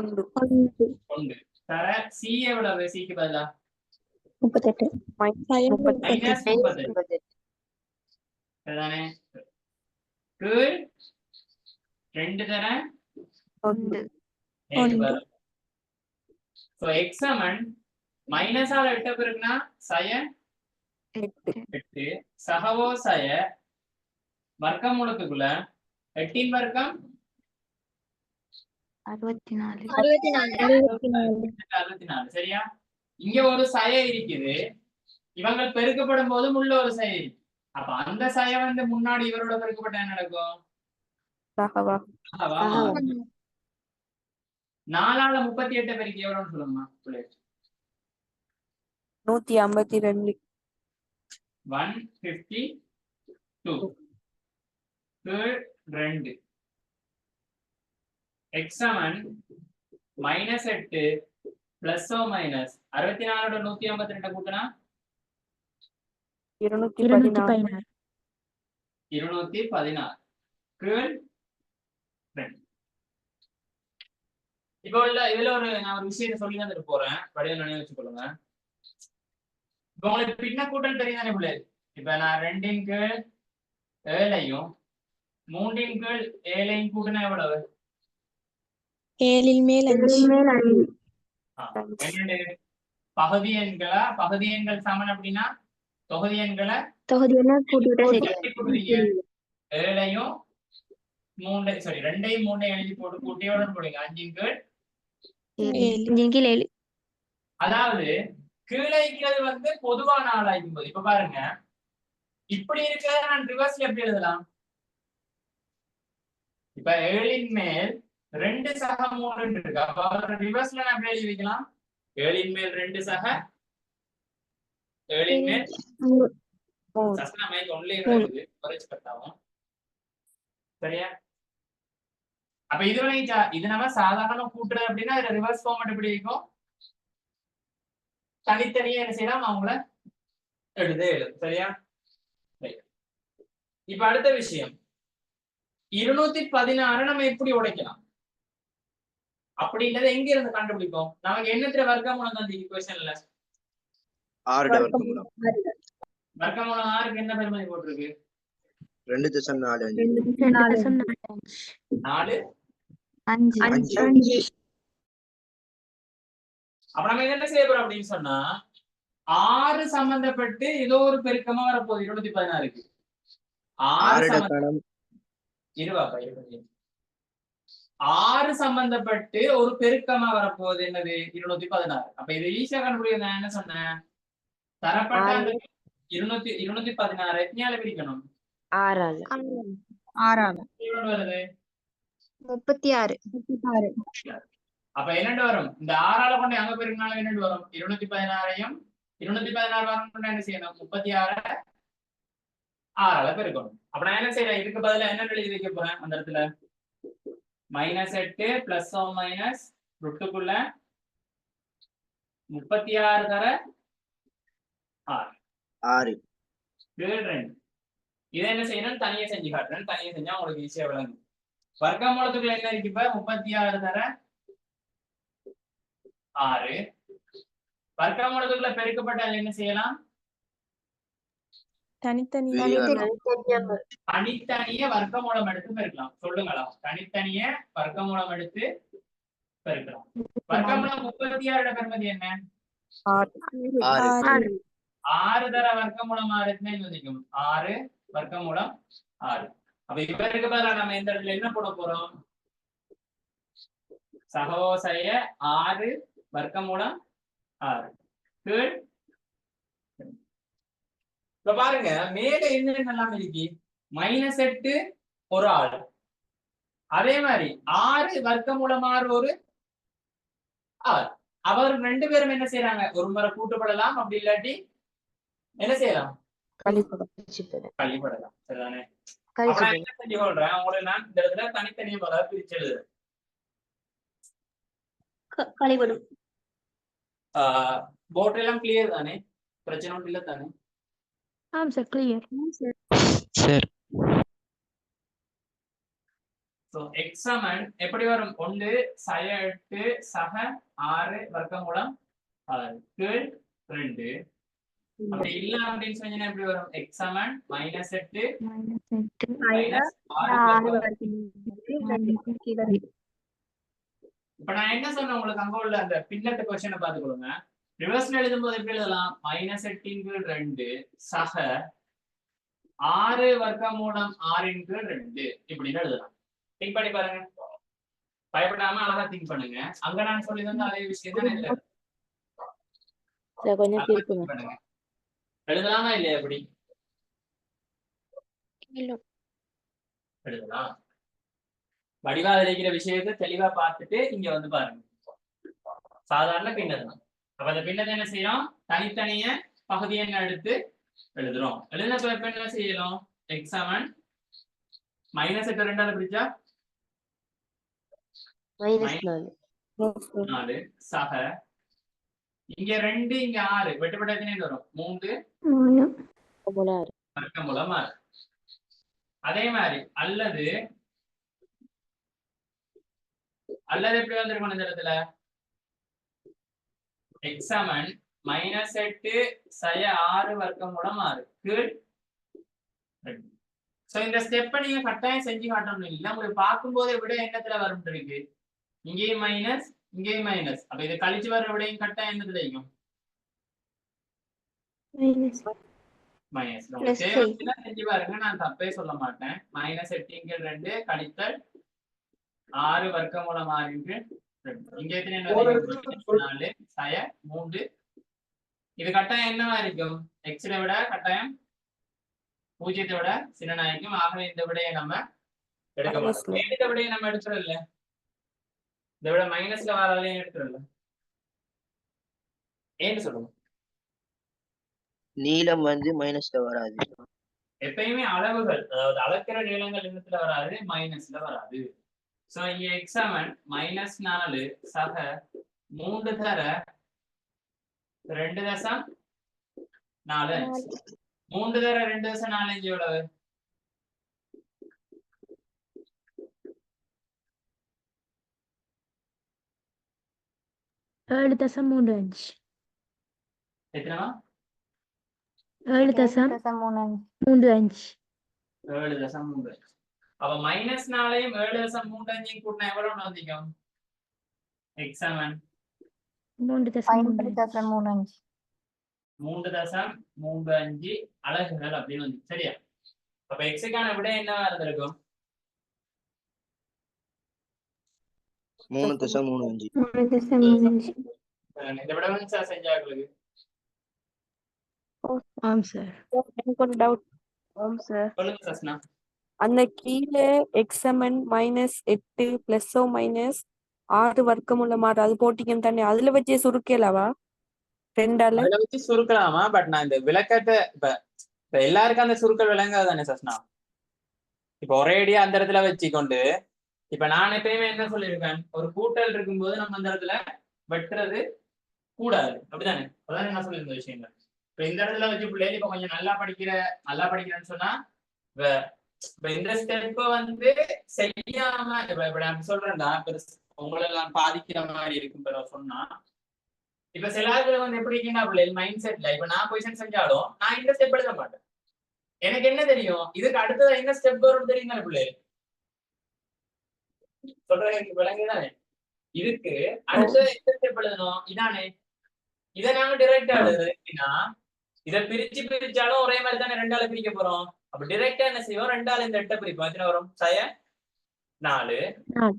1 தர சி எவ்வளவு? சிக்கு பதிலா 38. மைனஸ் 38. சரிதானே? 2 தர 1. So எக்ஸாமன் மைனஸ் ஆல 8 பிறகுனா சய 8. சகவோ சய வர்க்கமூலத்துக்குள்ள 8 வர்க்கம் 64. சரியா? இங்க ஒரு சய இருக்குது. இவங்க பெருக்கப்படும் போது உள்ள ஒரு சய இருக்கு. அப்ப அந்த சய வந்து முன்னாடி இவரோட பெருக்கப்பட்ட என்ன நடக்கும்? 4ஆல 38 பெருக்கி எவ்வளவுன்னு சொல்லுங்கம்மா. 152. 152. 2 எக்ஸாமன் மைனஸ் 8 பிளஸ் ஓ மைனஸ் 64 152 கூட்டினா 216. 216. இப்போ இதுல நான் ஒரு விஷயத்தை சொல்லி தந்துட்டு போறேன். படியில் நினைவு வச்சுக்கொள்ளுங்க. இப்ப உங்களுக்கு பின்ன கூட்டல் தெரியுதானே பிள்ளை? இப்ப நான் 2 கீழ் 7ஐயும் 3 கீழ் 7ஐயும் கூட்டினா எவ்வளவு? 7 மேல் 5. பகுதி எண்களா? பகுதி எண்கள் சமன் அப்படின்னா தொகுதி எண்களை கூட்டுறீங்க. 7ஐயும் 2ஐயும் 3ஐயும் எழுதி போட்டு கூட்டியோட போடுங்க. 5 கீழ் 7. அதாவது கீழே இருக்கிறது வந்து பொதுவான ஆளாகும் போது இப்ப பாருங்க, இப்படி இருக்கிறத நான் ரிவர்ஸ்ல எப்படி எழுதலாம்? இப்ப 7 மேல் 2 சக 3 இருக்கு. அப்ப ரிவர்ஸ்ல நான் எப்படி எழுதி வைக்கலாம்? 7 மேல் 2 சக 7 மேல் சஸ்னா மைக் ஒன்லி இருக்குது குறைச்சு கட்டாவும் சரியா. அப்ப இது நம்ம சாதாரணமா கூட்டுறது அப்படின்னா இதுல ரிவர்ஸ் ஃபார்மட் எப்படி இருக்கும், தனித்தனியா என்ன செய்யலாம் அவங்கள எழுது சரியா. இப்ப அடுத்த விஷயம் 216 நம்ம எப்படி உடைக்கலாம் அப்படின்றத எங்க இருந்து கண்டுபிடிப்போம். நமக்கு என்னத்துல வர்க்கமூலம் தான் ஈக்குவேஷன்ல 6 வர்க்கமூலம் வர்க்கமூலம் 6க்கு என்ன பெருமதி போட்டிருக்கு 2.45 4 5 அப்ப நம்ம என்ன செய்ய போறோம் அப்படின்னு சொன்னா 6 சம்பந்தப்பட்டு ஏதோ ஒரு பெருக்கமா வரப்போகுது 216க்கு 6 சம்பந்தப்பட்டு ஒரு பெருக்கமா வரப்போகுது என்னது 216. அப்ப இது ஈஸியா கண்டுபிடிக்க நான் என்ன சொன்னேன், தரப்பட்ட 216 எத்தனையால பிரிக்கணும் 6 வருது 36 அப்ப என்னண்டு வரும், இந்த 6ஆல கொண்டு அங்க பெருக்கினாலும் என்னண்டு வரும் 216ஐயும் 216 வரும் கொண்டு என்ன செய்யணும் 36 6ஆல பெருக்கணும். அப்ப நான் என்ன செய்யறேன், இதுக்கு பதிலா என்ன எழுதி வைக்க போறேன், அந்த இடத்துல -8 பிளஸ் ஓ மைனஸ் ருட்டுக்குள்ள 36 தர 6 2. இதை என்ன செய்யணும் தனியா செஞ்சு காட்டுறேன், தனியா செஞ்சா உங்களுக்கு ஈஸியா விளங்கும். வர்க்கமூலத்துக்குள்ள என்ன இருக்கு இப்ப 36 தர 6 வர்க்கமூலத்துக்குள்ள பெருக்கப்பட்டால் என்ன செய்யலாம், தனித்தனியா தனித்தனிய வர்க்கமூலம் எடுத்து பெருக்கலாம். சொல்லுங்களா, தனித்தனிய வர்க்கமூலம் எடுத்து பெருக்கலாம். வர்க்கமூலம் 36 பெருமதி என்ன 6 தர வர்க்கமூலம் 6 யோசிக்கும் 6 வர்க்கமூலம் 6. அப்ப இவருக்கு பதிலா நம்ம இந்த இடத்துல என்ன போட போறோம், சகோசய 6 வர்க்கமூலம் 6 கீழ். இப்ப பாருங்க மேல என்னென்னலாம் இருக்கு, -8 ஒரு ஆள், அதே மாதிரி 6 வர்க்கமூலம் 6 ஒரு ஆள். அவர் 2 பேரும் என்ன செய்யறாங்க, ஒரு முறை கூட்டுப்படலாம், அப்படி இல்லாட்டி என்ன செய்யலாம் கழிப்படலாம். சரிதானே. என்ன செஞ்சு கொள்றேன் உங்களை நான் இந்த இடத்துல தனித்தனியா பல பிரிச்சு எழுதுறேன். கழிவிடும் போர்ட் எல்லாம் கிளியர் தானே, பிரச்சனை ஒன்றும் இல்லை தானே. ஆம் சார் கிளியர் சார். சோ எக்ஸாமன் எப்படி வரும், 1 சய 8 சக 6 வர்க்கமூலம் 6 கீழ் 2. அப்படி இல்ல அப்படின்னு சொன்னீங்கன்னா எப்படி வரும், எக்ஸாமன் -8 மைனஸ் 6. இப்ப நான் என்ன சொன்னேன் உங்களுக்கு, அங்க உள்ள அந்த பின்னட்டு கொஸ்டினை பாத்துக்கொள்ளுங்க. ரிவர்ஸ்ல எழுதும் போது எப்படி எழுதலாம், -8/2 சக 6 வர்க்கமூலம் 6/2 இப்படின்னு எழுதலாம். திங்க் பண்ணி பாருங்க, பயப்படாம அழகா திங்க் பண்ணுங்க. அங்க நான் சொல்லி தந்த அதே விஷயம் தான் பண்ணுங்க. எழுதலாமா இல்லையா, எப்படி எழுதலாம். வடிவா இருக்கிற விஷயத்தை தெளிவா பார்த்துட்டு இங்க வந்து பாருங்க, சாதாரண பின்னர் தான். அப்ப அந்த பின்னத்தை என்ன செய்யறோம், தனித்தனிய பகுதியை எடுத்து எழுதுறோம். எழுதின இப்ப என்ன செய்யலாம், எக்ஸாமன் -8 2ஆல பிரிச்சா -4 சக இங்க 2 இங்க 6 வெட்டுப்பட்ட எத்தனை வரும் 3 வர்க்கமூலம் 6. அதே மாதிரி அல்லது எப்படி வந்திருக்கணும் இந்த இடத்துல, எக்ஸாமன் -8 சய 6 வர்க்கமூலம் 6 கீழ் 2. சோ இந்த ஸ்டெப்பை நீங்க கட்டாயம் செஞ்சு காட்டணும். இல்ல உங்களுக்கு பார்க்கும்போது விட என்னத்துல வரும் இருக்கு, இங்கேயும் மைனஸ் இங்கேயும் மைனஸ். அப்ப இது கழிச்சு வர விடையும் கட்டாயம் என்னத்துல இருக்கும் மைனஸ். செஞ்சு பாருங்க, நான் தப்பே சொல்ல மாட்டேன். -8/2 கழித்தல் 6 வர்க்கமூலம் 6/2. இங்க எத்தனை 4 சய 3. இது கட்டாயம் என்னவா இருக்கும், எக்ஸை விட கட்டாயம் 0 விட சின்னனா இருக்கும். ஆகவே இந்த விடையை நம்ம எடுக்க மாட்டோம். இந்த விடையை நம்ம எடுக்கிறோம் இல்ல, இந்த விட மைனஸ்ல வராதையும் எடுக்கிறோம். ஏன்னு சொல்லுங்க. நீளம் வந்து மைனஸ்ல வராது. எப்பயுமே அளவுகள், அதாவது அளக்கிற நீளங்கள் என்னத்துல வராது, மைனஸ்ல வராது. சோ இங்க x7 -4 சக 3 தர 2.45 3 தர 2.45 எவ்வளவு? ஏழு தசம் மூன்று அஞ்சு. எத்தனைமா? 7.35. 7.35. அப்ப -4ஐயும் 7.35 கூட்டினா எவ்வளவு வந்திக்கும்? x7 3.35 அலகுகள் அப்படின்னு வந்து சரியா? அப்ப எக்ஸுக்கான விட என்னவா இருந்திருக்கும்? 3.35. இந்த விட வந்து சார் செஞ்சாங்களுக்கு ஆம் சார். எனக்கு ஒரு டவுட். சொல்லுங்க சஸ்னா. அந்த கீழே x7 -8 பிளஸோ மைனஸ் 6 வர்க்கமுள்ள மாறு அது போட்டிக்கும் தானே, அதுல வச்சே சுருக்கலவா ரெண்டால? அதுல வச்சு சுருக்கலாமா? பட் நான் இந்த விளக்கத்தை இப்ப எல்லாருக்கும் அந்த சுருக்கல் விளங்காது தானே சஸ்னா. இப்ப ஒரே அடியா அந்த இடத்துல வச்சுக்கொண்டு இப்ப நான் எப்பயுமே என்ன சொல்லியிருக்கேன், ஒரு கூட்டல் இருக்கும்போது நம்ம அந்த இடத்துல வெட்டுறது கூடாது, அப்படித்தானே? அதான் என்ன சொல்லியிருந்த விஷயங்கள். இப்ப இந்த இடத்துல வச்சு பிள்ளைங்க இப்ப கொஞ்சம் நல்லா படிக்கிறேன்னு சொன்னா இப்ப இந்த ஸ்டெப்ப வந்து செய்யாம இப்ப நான் சொல்றேன்டா, உங்களை எல்லாம் பாதிக்கிற மாதிரி இருக்கும் சொன்னா. இப்ப சில ஆட்கள் வந்து எப்படி இருக்கீங்கன்னா பிள்ளைகள் மைண்ட் செட்ல இப்ப நான் பொசிஷன் செஞ்சாலும் நான் இந்த ஸ்டெப் எழுத மாட்டேன். எனக்கு என்ன தெரியும், இதுக்கு அடுத்தது என்ன ஸ்டெப் வரும்னு தெரியும் தானே பிள்ளைகள். சொல்றேன் எனக்கு விளங்குதானே? இதுக்கு அடுத்த எந்த ஸ்டெப் எழுதணும், இதானே. இதை நாங்க டிரெக்டா எழுதுறது எப்படின்னா, இதை பிரிச்சாலும் ஒரே மாதிரி தானே ரெண்டால பிரிக்க போறோம். அப்ப டிரெக்டா என்ன செய்வோம், ரெண்டால இந்த 8 பிரிப்போம். எத்தனை வரும்? 4.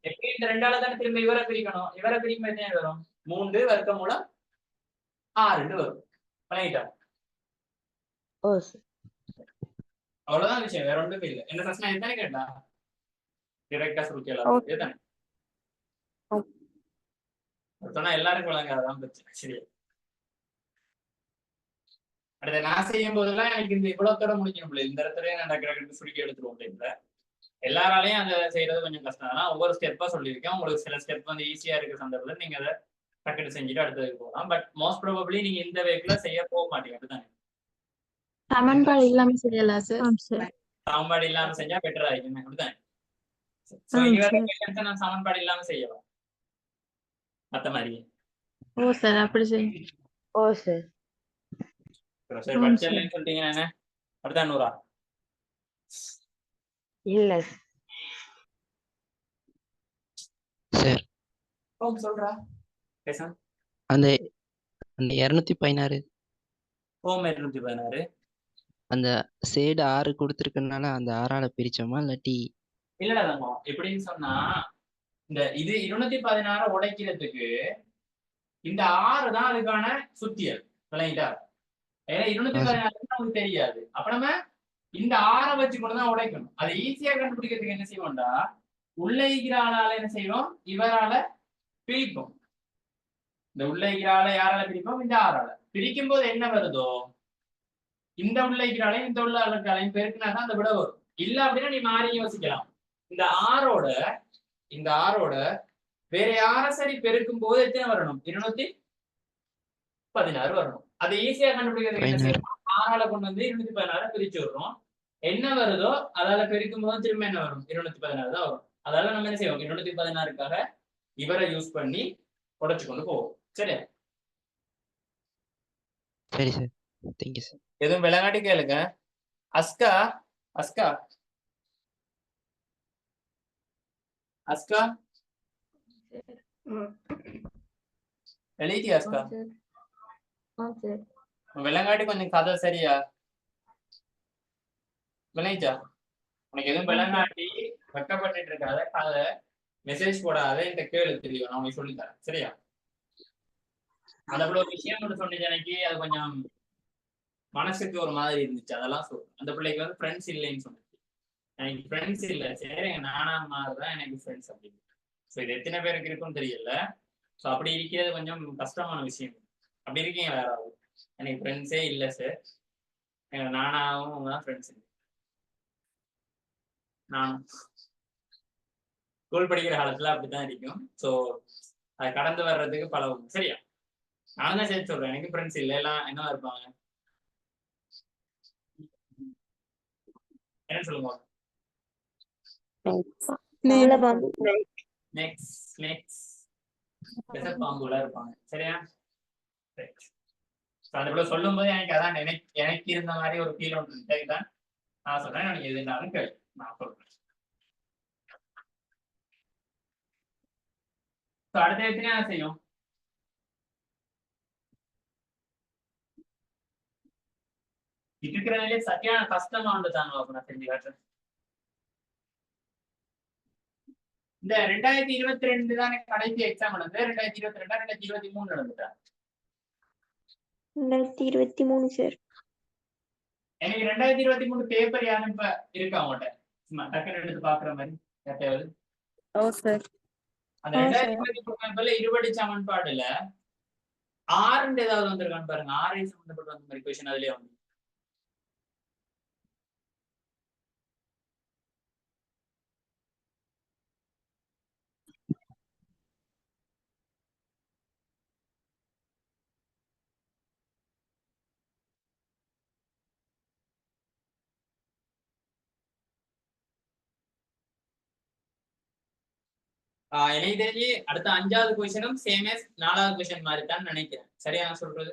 எப்படி இந்த ரெண்டால தானே திரும்ப இவரை பிரிக்கணும். இவரை பிரிக்கும் எத்தனை வரும்? 3 வர்க்கமூலம் 6 வரும். பண்ணிட்டா? அவ்வளவுதான் விஷயம், வேற ஒன்றுமே இல்லை. என்ன பிரச்சனை எத்தனை கேட்டா டிரெக்டா சுருக்கலாம் தானே சொன்னா எல்லாருக்கும் விளங்காதான் பிரச்சனை. சரியா? அடுத்த நான் செய்யும் போதெல்லாம் எனக்கு இந்த இவ்வளவுத்தோட முடிக்கணும், இந்த இடத்துல நான் சுருக்கி எடுத்துருவோம் அப்படின்ற. எல்லாராலையும் அதை செய்யறது கொஞ்சம் கஷ்டம் தான். ஒவ்வொரு ஸ்டெப்பா சொல்லியிருக்கேன். உங்களுக்கு சில ஸ்டெப் வந்து ஈஸியா இருக்க சந்தர்ப்பத்தில் நீங்க அதை டக்குனு செஞ்சுட்டு அடுத்ததுக்கு போகலாம். பட் மோஸ்ட் ப்ராபபிளி நீங்க இந்த வேக்ல செய்ய போக மாட்டீங்க, அப்படித்தானே? சமன்பாடு இல்லாம செய்யலாம் சார். சமன்பாடு இல்லாம செஞ்சா பெட்டரா இருக்குமே, அப்படித்தானே? நான் சமன்பாடு இல்லாம செய்யலாம் மத்த மாதிரி. ஓ சார், அப்படி செய்யுங்க. ஓ சார். சரி, படிச்சலன்னு சொல்லிட்டீங்க. என்ன அப்படித்தான் 100? இல்ல சார். சொல்றா பேச. அந்த 216 216 அந்த சைடு 6 கொடுத்துருக்கனால அந்த 6ஆல பிரிச்சோமா இல்லாட்டி? இல்லடா தங்கம், எப்படின்னு சொன்னா இந்த இது 216 உடைக்கிறதுக்கு இந்த 6 தான் அதுக்கான சுத்தியல். விளங்கிட்டா? ஏன்னா 216 நமக்கு தெரியாது. அப்ப நம்ம இந்த 6 வச்சு கொண்டுதான் உடைக்கணும். அதை ஈஸியா கண்டுபிடிக்கிறதுக்கு என்ன செய்வோம்டா, உள்ள இருக்கிற ஆளால என்ன செய்வோம், இவரால பிரிப்போம். இந்த உள்ள இருக்கிற ஆளை யாரால பிரிப்போம், இந்த 6ஆல. பிரிக்கும் போது என்ன வருதோ, இந்த உள்ள இருக்கிற ஆளையும் இந்த உள்ள ஆளையும் பெருக்கினாதான் அந்த விட வரும். இல்ல அப்படின்னா நீ மாறி யோசிக்கலாம். இந்த 6ஓட வேற யார சரி பெருக்கும் போது எத்தனை வரணும்? 216 வரணும். அதை ஈஸியா கண்டுபிடிக்கிறதுக்கு என்ன செய்யணும், 6ஆல கொண்டு வந்து 216 பிரிச்சு விடுறோம். என்ன வருதோ அதால பெருக்கும் போது திரும்ப என்ன வரும்? 216 தான் வரும். அதால நம்ம என்ன செய்வோம், 216க்காக இவரை யூஸ் பண்ணி உடைச்சு கொண்டு போவோம். சரியா? சரி சார், தேங்க்யூ சார். எதுவும் விளங்காட்டி கேளுங்க. அஸ்கா அஸ்கா அஸ்கா எழுதியா? அஸ்கா விளங்காட்டி கொஞ்சம் கதை சரியா விளைச்சா? உனக்கு எதுவும் விளங்காட்டி வெக்கப்பட்டு இருக்காத, கதை மெசேஜ் போடாத, இந்த கேளு தெரியும், நான் உங்களுக்கு சொல்லித்தரேன். சரியா? அந்த ஒரு விஷயம் ஒன்று சொன்னீங்க எனக்கு, அது கொஞ்சம் மனசுக்கு ஒரு மாதிரி இருந்துச்சு. அதெல்லாம் சொல்றேன். அந்த பிள்ளைக்கு வந்து ஃப்ரெண்ட்ஸ் இல்லைன்னு சொன்னேன். எனக்கு ஃப்ரெண்ட்ஸ் இல்லை, சரி நானா மாதிரிதான் எனக்கு ஃப்ரெண்ட்ஸ் அப்படின்னு. ஸோ இது எத்தனை பேருக்கு இருக்குன்னு தெரியல. ஸோ அப்படி இருக்கிறது கொஞ்சம் கஷ்டமான விஷயம். அப்படி இருக்கீங்க வேற ஆகும். எனக்கு ஃப்ரெண்ட்ஸே இல்லை சார். நானாவும் அவங்க தான் ஃப்ரெண்ட்ஸ். நானும் ஸ்கூல் படிக்கிற காலத்துல அப்படித்தான் இருக்கும். ஸோ அதை கடந்து வர்றதுக்கு பழகும். சரியா? நானும் தான் சேர்த்து சொல்றேன். எனக்கு ஃப்ரெண்ட்ஸ் இல்லை, எல்லாம் என்னவா இருப்பாங்க? என்ன சொல்லுங்க? பாம்புல இருப்பாங்க. சரியா? அதுக்குள்ள சொல்லும் போது எனக்கு அதான் எனக்கு இருந்த மாதிரி ஒரு ஃபீல் ஒன்று தான் நான் சொல்றேன். எனக்கு எதுனாலும் கேள்வி நான் சொல்றேன். அடுத்த எத்தனை செய்யும்? இருக்கிறதுலே சரியான கஷ்டமா வந்துட்டாங்க. நான் செஞ்சு காட்டுறேன். இந்த 2022 தானே கடைசி எக்ஸாம் நடந்தது. 2022 2023 நடந்துட்டா? 2023 சார். எனக்கு 2023 பேப்பர் யாரும் இப்ப இருக்கா உங்கள்கிட்ட? சும்மா டக்குன்னு எடுத்து பாக்குற மாதிரி யார்ட்டையாவது? அந்த 2023 பேப்பர்ல 20 சமன்பாடுல 6 ஏதாவது வந்திருக்கான்னு பாருங்க. 6 சம்பந்தப்பட்ட அந்த மாதிரி கொஸ்டின் அதுலயே வந்து. எனக்கு தெரிஞ்சு அடுத்த 5வது கொஸ்டினும் சேம் as 4வது கொஸ்டின் மாதிரி தான் நினைக்கிறேன். சரியா நான் சொல்றது?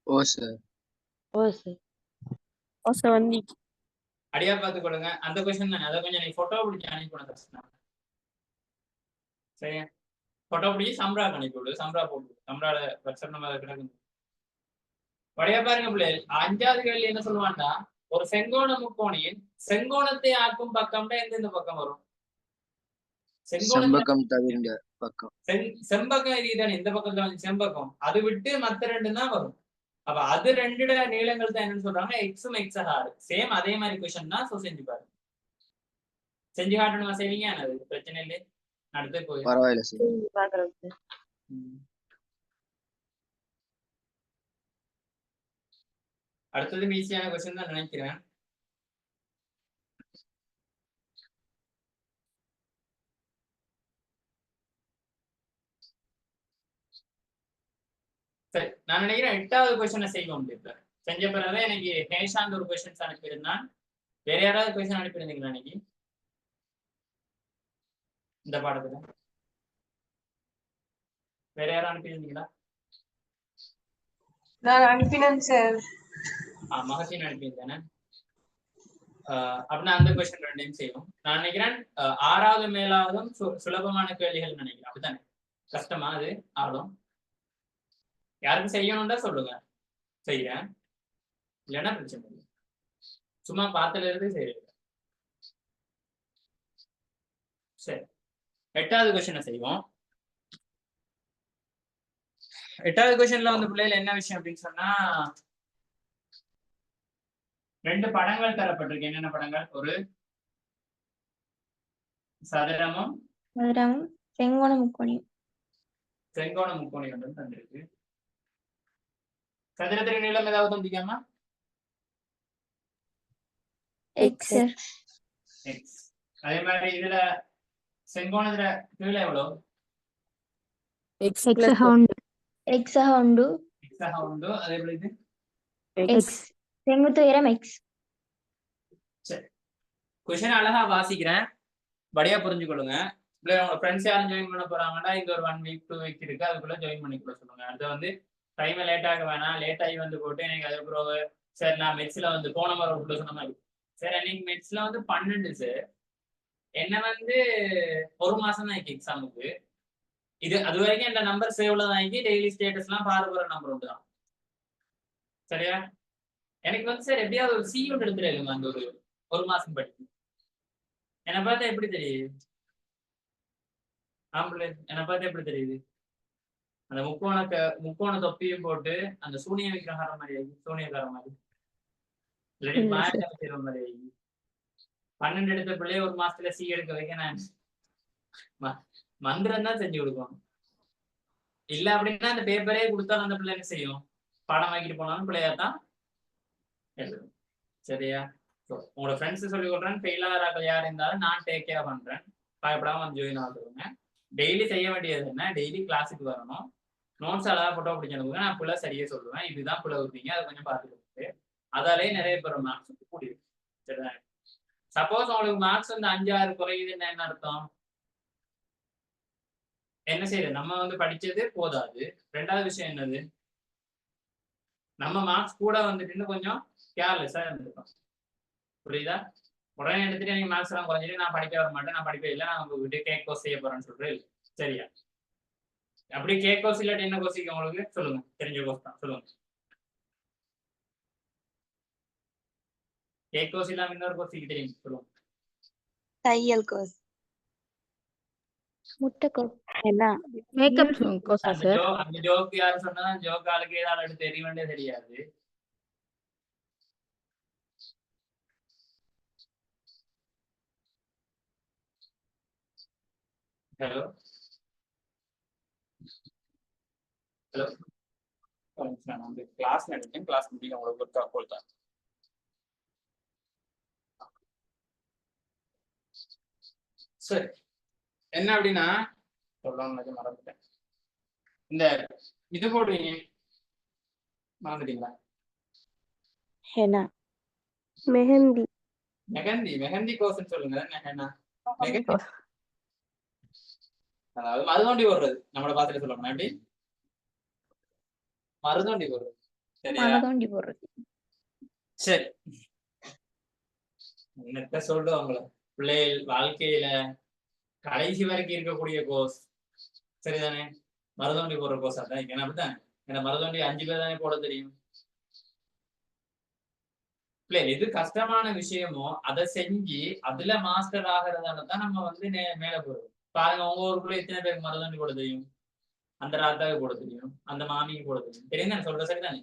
ஓ சார். அடியா பார்த்து கொடுங்க. அந்த கொஸ்டின் தானே. அதை கொஞ்சம் நீ போட்டோ பிடிச்சி அனுப்பி. சரியா? போட்டோ பிடிச்சி சம்ரா அனுப்பிவிடு. சம்ரா போட்டு சம்ரால பிரச்சனை நம்ம கிடக்கு. வடியா பாருங்க பிள்ளைகள். 5வது கேள்வி என்ன சொல்லுவான்னா, ஒரு செங்கோண முக்கோணியின் செங்கோணத்தை ஆக்கும் பக்கம்னா எந்தெந்த பக்கம் வரும்? செம்பக்கம் தவிர்ந்த பக்கம். செம்பக்கம் இதுதான். இந்த பக்கத்துல வந்து செம்பக்கம். அது விட்டு மத்த 2 தான் வரும். அப்ப அது 2 நீளங்கள் தான் என்னன்னு சொல்றாங்க? எக்ஸும் எக்ஸஹார். சேம் அதே மாதிரி கொஸ்டின் தான். சோ செஞ்சு பாருங்க. செஞ்சு காட்டணுமா? செய்வீங்க? அது பிரச்சனை இல்லை. அடுத்து போய் பரவாயில்ல சார். அடுத்தது ஈஸியான கொஸ்டின் தான் நினைக்கிறேன். சரி, நான் நினைக்கிறேன் 8வது கொஸ்டினை செய்வோம். செஞ்ச பிறகு எனக்கு ஹேஷாந்த் ஒரு கொஸ்டின்ஸ் அனுப்பியிருந்தான். வேற யாராவது கொஸ்டின் அனுப்பியிருந்தீங்களா இன்னைக்கு இந்த பாடத்துல? வேற யாரும் அனுப்பியிருந்தீங்களா? நான் அனுப்பினேன் சார். மகசின் அனுப்பியிருந்தேனே. அப்படின்னா அந்த கொஸ்டின் 2யும் செய்வோம். நான் நினைக்கிறேன் 6வது மேலாவதும் சுலபமான கேள்விகள் நினைக்கிறேன். அப்படித்தானே? கஷ்டமா அது ஆடும்? யாருக்கும் செய்யணும்டா சொல்லுங்க, செய்யறேன். இல்லைன்னா பிரச்சனை இல்லை. சும்மா பார்த்தல இருந்து செய்யறது. சரி, 8வது கொஸ்டினை செய்வோம். 8வது கொஸ்டின்ல வந்து பிள்ளைகள் என்ன விஷயம் அப்படின்னு சொன்னா, 2 படங்கள் தரப்பட்டிருக்கு. என்னென்ன படங்கள்? ஒரு சதுரமும் செங்கோண முக்கோணியும். செங்கோண முக்கோணி வந்து தந்திருக்கு. சதுரத்தின் நீளம் ஏதாவது தந்திக்காமா? எக்ஸ். அதே மாதிரி இதுல செங்கோணத்துல கீழே எவ்வளவு? எக்ஸஹவுண்டு. அதே போல இது எக்ஸ். செங்குத்து உயரம் எக்ஸ். சரி, கொஸ்டின் அழகா வாசிக்கிறேன், படியா புரிஞ்சுக்கொள்ளுங்க. உங்க ஃப்ரெண்ட்ஸ் யாரும் ஜாயின் பண்ண போறாங்கன்னா இந்த ஒரு 1 வீக் 2 வீக் இருக்கு, அதுக்குள்ள ஜாயின் பண்ணிக்கொள்ள சொல்லுங்க. அடுத்து வந்து டைம் லேட் ஆக வேணாம். லேட் ஆகி வந்து போட்டு எனக்கு அதுக்கப்புறம் சார் நான் மெட்ஸ்ல வந்து போன மாதிரி சொன்ன மாதிரி சார் எனக்கு மெட்ஸ்ல வந்து 12 சார் என்ன வந்து 1 மாசம் தான் ஆயிடுச்சு எக்ஸாமுக்கு. இது அது வரைக்கும் என் நம்பர் சேவ்ல தான் ஆகி டெய்லி ஸ்டேட்டஸ் எல்லாம் பாருகிற நம்பர் உண்டு தான். சரியா? எனக்கு வந்து சார் எப்படியாவது ஒரு சி ஒன்று எடுத்துருங்க. அந்த ஒரு மாசம் படிக்கும். என்னை பார்த்தா எப்படி தெரியுது? என்னை பார்த்தா எப்படி தெரியுது? அந்த முக்கோண தொப்பியும் போட்டு அந்த சூனிய விக்கிரகார மாதிரி சூனியக்கார மாதிரி செய்யற மாதிரி 12 எடுத்த பிள்ளைய 1 மாசத்துல சி எடுக்க வைக்க நான் மந்திரம் தான் செஞ்சு கொடுக்கணும். இல்ல அப்படின்னா அந்த பேப்பரே கொடுத்தாலும் அந்த பிள்ளை என்ன செய்யும், பாடம் வாங்கிட்டு போனாலும் பிள்ளையாதான் எழுதும். சரியா? உங்களோட ஃப்ரெண்ட்ஸ் சொல்லி கொடுறேன், ஃபெயில் ஆகிறார்கள் யார் இருந்தாலும் நான் டேக் கேர் பண்றேன், பயப்படாம வந்து ஜாயின் ஆகுதுங்க. டெய்லி செய்ய வேண்டியது என்ன, டெய்லி கிளாஸுக்கு வரணும், நோட்ஸ் அழகா போட்டோ பிடிக்கணும். நான் பிள்ளை சரியா சொல்லுவேன், இதுதான் பிள்ளை ஊத்தீங்க, அதை கொஞ்சம் பார்த்துக்கிட்டு அதாலே நிறைய பேர் மார்க்ஸ் கூடியிருக்கு. சரிதான்? சப்போஸ் உங்களுக்கு மார்க்ஸ் வந்து 5-6 குறையுதுன்னு என்ன அர்த்தம்? என்ன செய்யுது, நம்ம வந்து படிச்சது போதாது. ரெண்டாவது விஷயம் என்னது, நம்ம மார்க்ஸ் கூட வந்துட்டு இன்னும் கொஞ்சம் கேர்லெஸ்ஸா இருந்திருக்கோம். புரியுதா? உடனே எடுத்துட்டு நீங்க மார்க்ஸ் எல்லாம் குறைஞ்சிட்டு நான் படிக்க வர மாட்டேன், நான் படிக்கவே இல்லை, நான் உங்ககிட்ட கேக் கோர்ஸ் செய்ய போறேன்னு சொல்றேன். சரியா? அப்படி கேக் கோர்ஸ் இல்லாட்டி என்ன கோர்ஸிக்கு உங்களுக்கு சொல்லுங்க, தெரிஞ்ச கோர்ஸ் தான் சொல்லுங்க. கேக் கோர்ஸ் இல்லாம இன்னொரு கோர்ஸிக்கு தெரியும் சொல்லுங்க. தையல் கோர்ஸ். முட்டைக்கோஸ். மேக்கப் கோர்ஸா அந்த சார்? அந்த ஜோக் யாரு சொன்னா, ஜோக் ஆளுக்கு ஏதாவது எடுத்து தெரிய வேண்டிய தெரியாது. ஹலோ ஹலோ, நான் வந்து கிளாஸ் நடத்தேன், கிளாஸ் முடிக்க உங்களுக்கு ஒரு கால் தான். சரி, என்ன அப்படின்னா சொல்லணும்னு மறந்துட்டேன். இந்த இது போடுவீங்க, மறந்துட்டீங்களா? மெஹந்தி. மெஹந்தி, மெஹந்தி கோர்ஸ் சொல்லுங்க. மெஹந்தி அதாவது மருதோண்டி போடுறது, நம்மளோட பாத்துல சொல்லணும். எப்படி மருதோண்டி போடுறது? சரியா? மனதோண்டி போடுறது. சரி, என்னத்த சொல்லுவாங்களோ, பிள்ளைகள் வாழ்க்கையில கடைசி வரைக்கும் இருக்கக்கூடிய கோர்ஸ். சரிதானே? மருதோண்டி போடுற கோர்ஸ் அதான். ஏன்னா அப்படித்தானே, ஏன்னா மருதோண்டி 5 பேர் தானே போட தெரியும். பிள்ளை எது கஷ்டமான விஷயமோ அதை செஞ்சு அதுல மாஸ்டர் ஆகிறதால தான் நம்ம வந்து மேல போறோம். பாருங்க, உங்க ஊருக்குள்ள எத்தனை பேருக்கு மருதோண்டி போட தெரியும்? அந்த ராத்தாவுக்கு போட தெரியும், அந்த மாமிக்கு போட தெரியும். தெரியும் தானே, சொல்ற சரிதானே?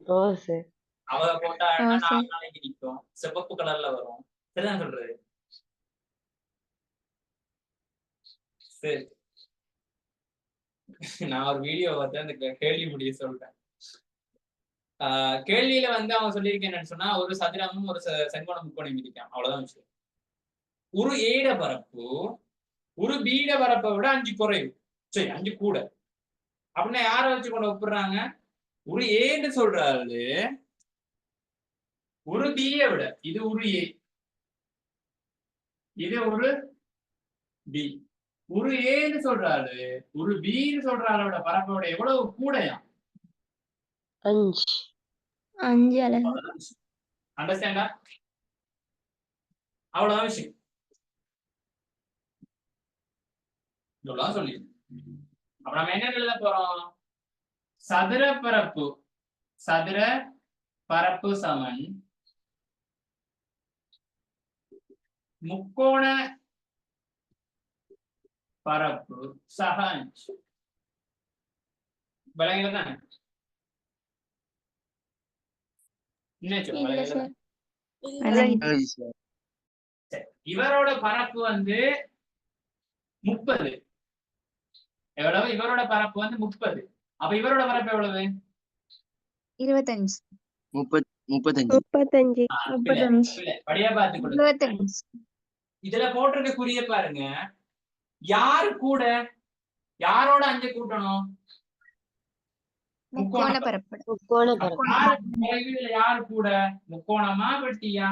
ஓ சார். அவ போட்டா 4 நாளைக்கு நிற்கும், சிவப்பு கலர்ல வரும். சரிதான் சொல்றது? சரி, நான் ஒரு வீடியோ பார்த்து அந்த கேள்வி முடிய சொல்றேன். கேள்வியில வந்து அவங்க சொல்லியிருக்கேன் என்னன்னு சொன்னா, ஒரு சதுரமும் ஒரு செங்கோண முக்கோணம் இருக்கான், அவ்வளவுதான் விஷயம். ஒரு ஏட பரப்பு ஒரு பீட பரப்பை விட 5 குறைவு, சரி 5 கூட. அப்படின்னா யாரை வச்சு கொண்டு ஒப்புறாங்க? ஒரு ஏன்னு சொல்றாரு ஒரு பியை விட, இது ஒரு ஏ, இது ஒரு பி. ஒரு ஏன்னு சொல்றாரு ஒரு பின்னு சொல்றாரோட பரப்போட எவ்வளவு கூடயா? 5 அலகு. அண்டர்ஸ்டாண்டா? அவ்வளவுதான் விஷயம். இவ்வளவுதான் சொல்லி அப்ப நம்ம என்ன எழுத போறோம்? சதுர பரப்பு சமன் முக்கோண பரப்பு சக 5. விளங்கல தானே? இவரோட பரப்பு வந்து 30. எவ்வளவு? இவரோட பரப்பு வந்து 30. அப்ப இவரோட பரப்பு எவ்வளவு? 25. 35. படியா பார்த்து 25. இதுல போட்டிருக்கக்கூடிய பாருங்க, யாரு கூட யாரோட 5 கூட்டணும்? முக்கோண பரப்பு. யாரு கூட? முக்கோணமா வெட்டியா?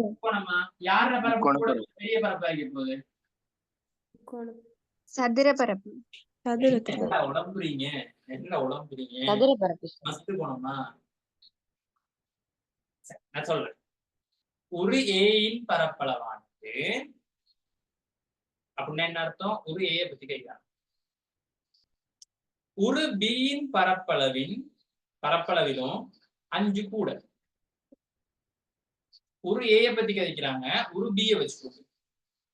முக்கோணமா? யாரோட பரப்பு கூட பெரிய பரப்பாகி போகுது? சதுர பரப்பு. என்ன உடம்புறீங்க? மஸ்து கோணமா? நான் சொல்றேன், ஒரு ஏயின் பரப்பளவானது அப்படின்னா என்ன அர்த்தம்? ஒரு ஏயை பத்தி கேட்கிறாங்க. ஒரு பியின் பரப்பளவிலும் 5 கூட. ஒரு ஏயை பத்தி கழிக்கிறாங்க, ஒரு பியை வச்சுக்கோங்க.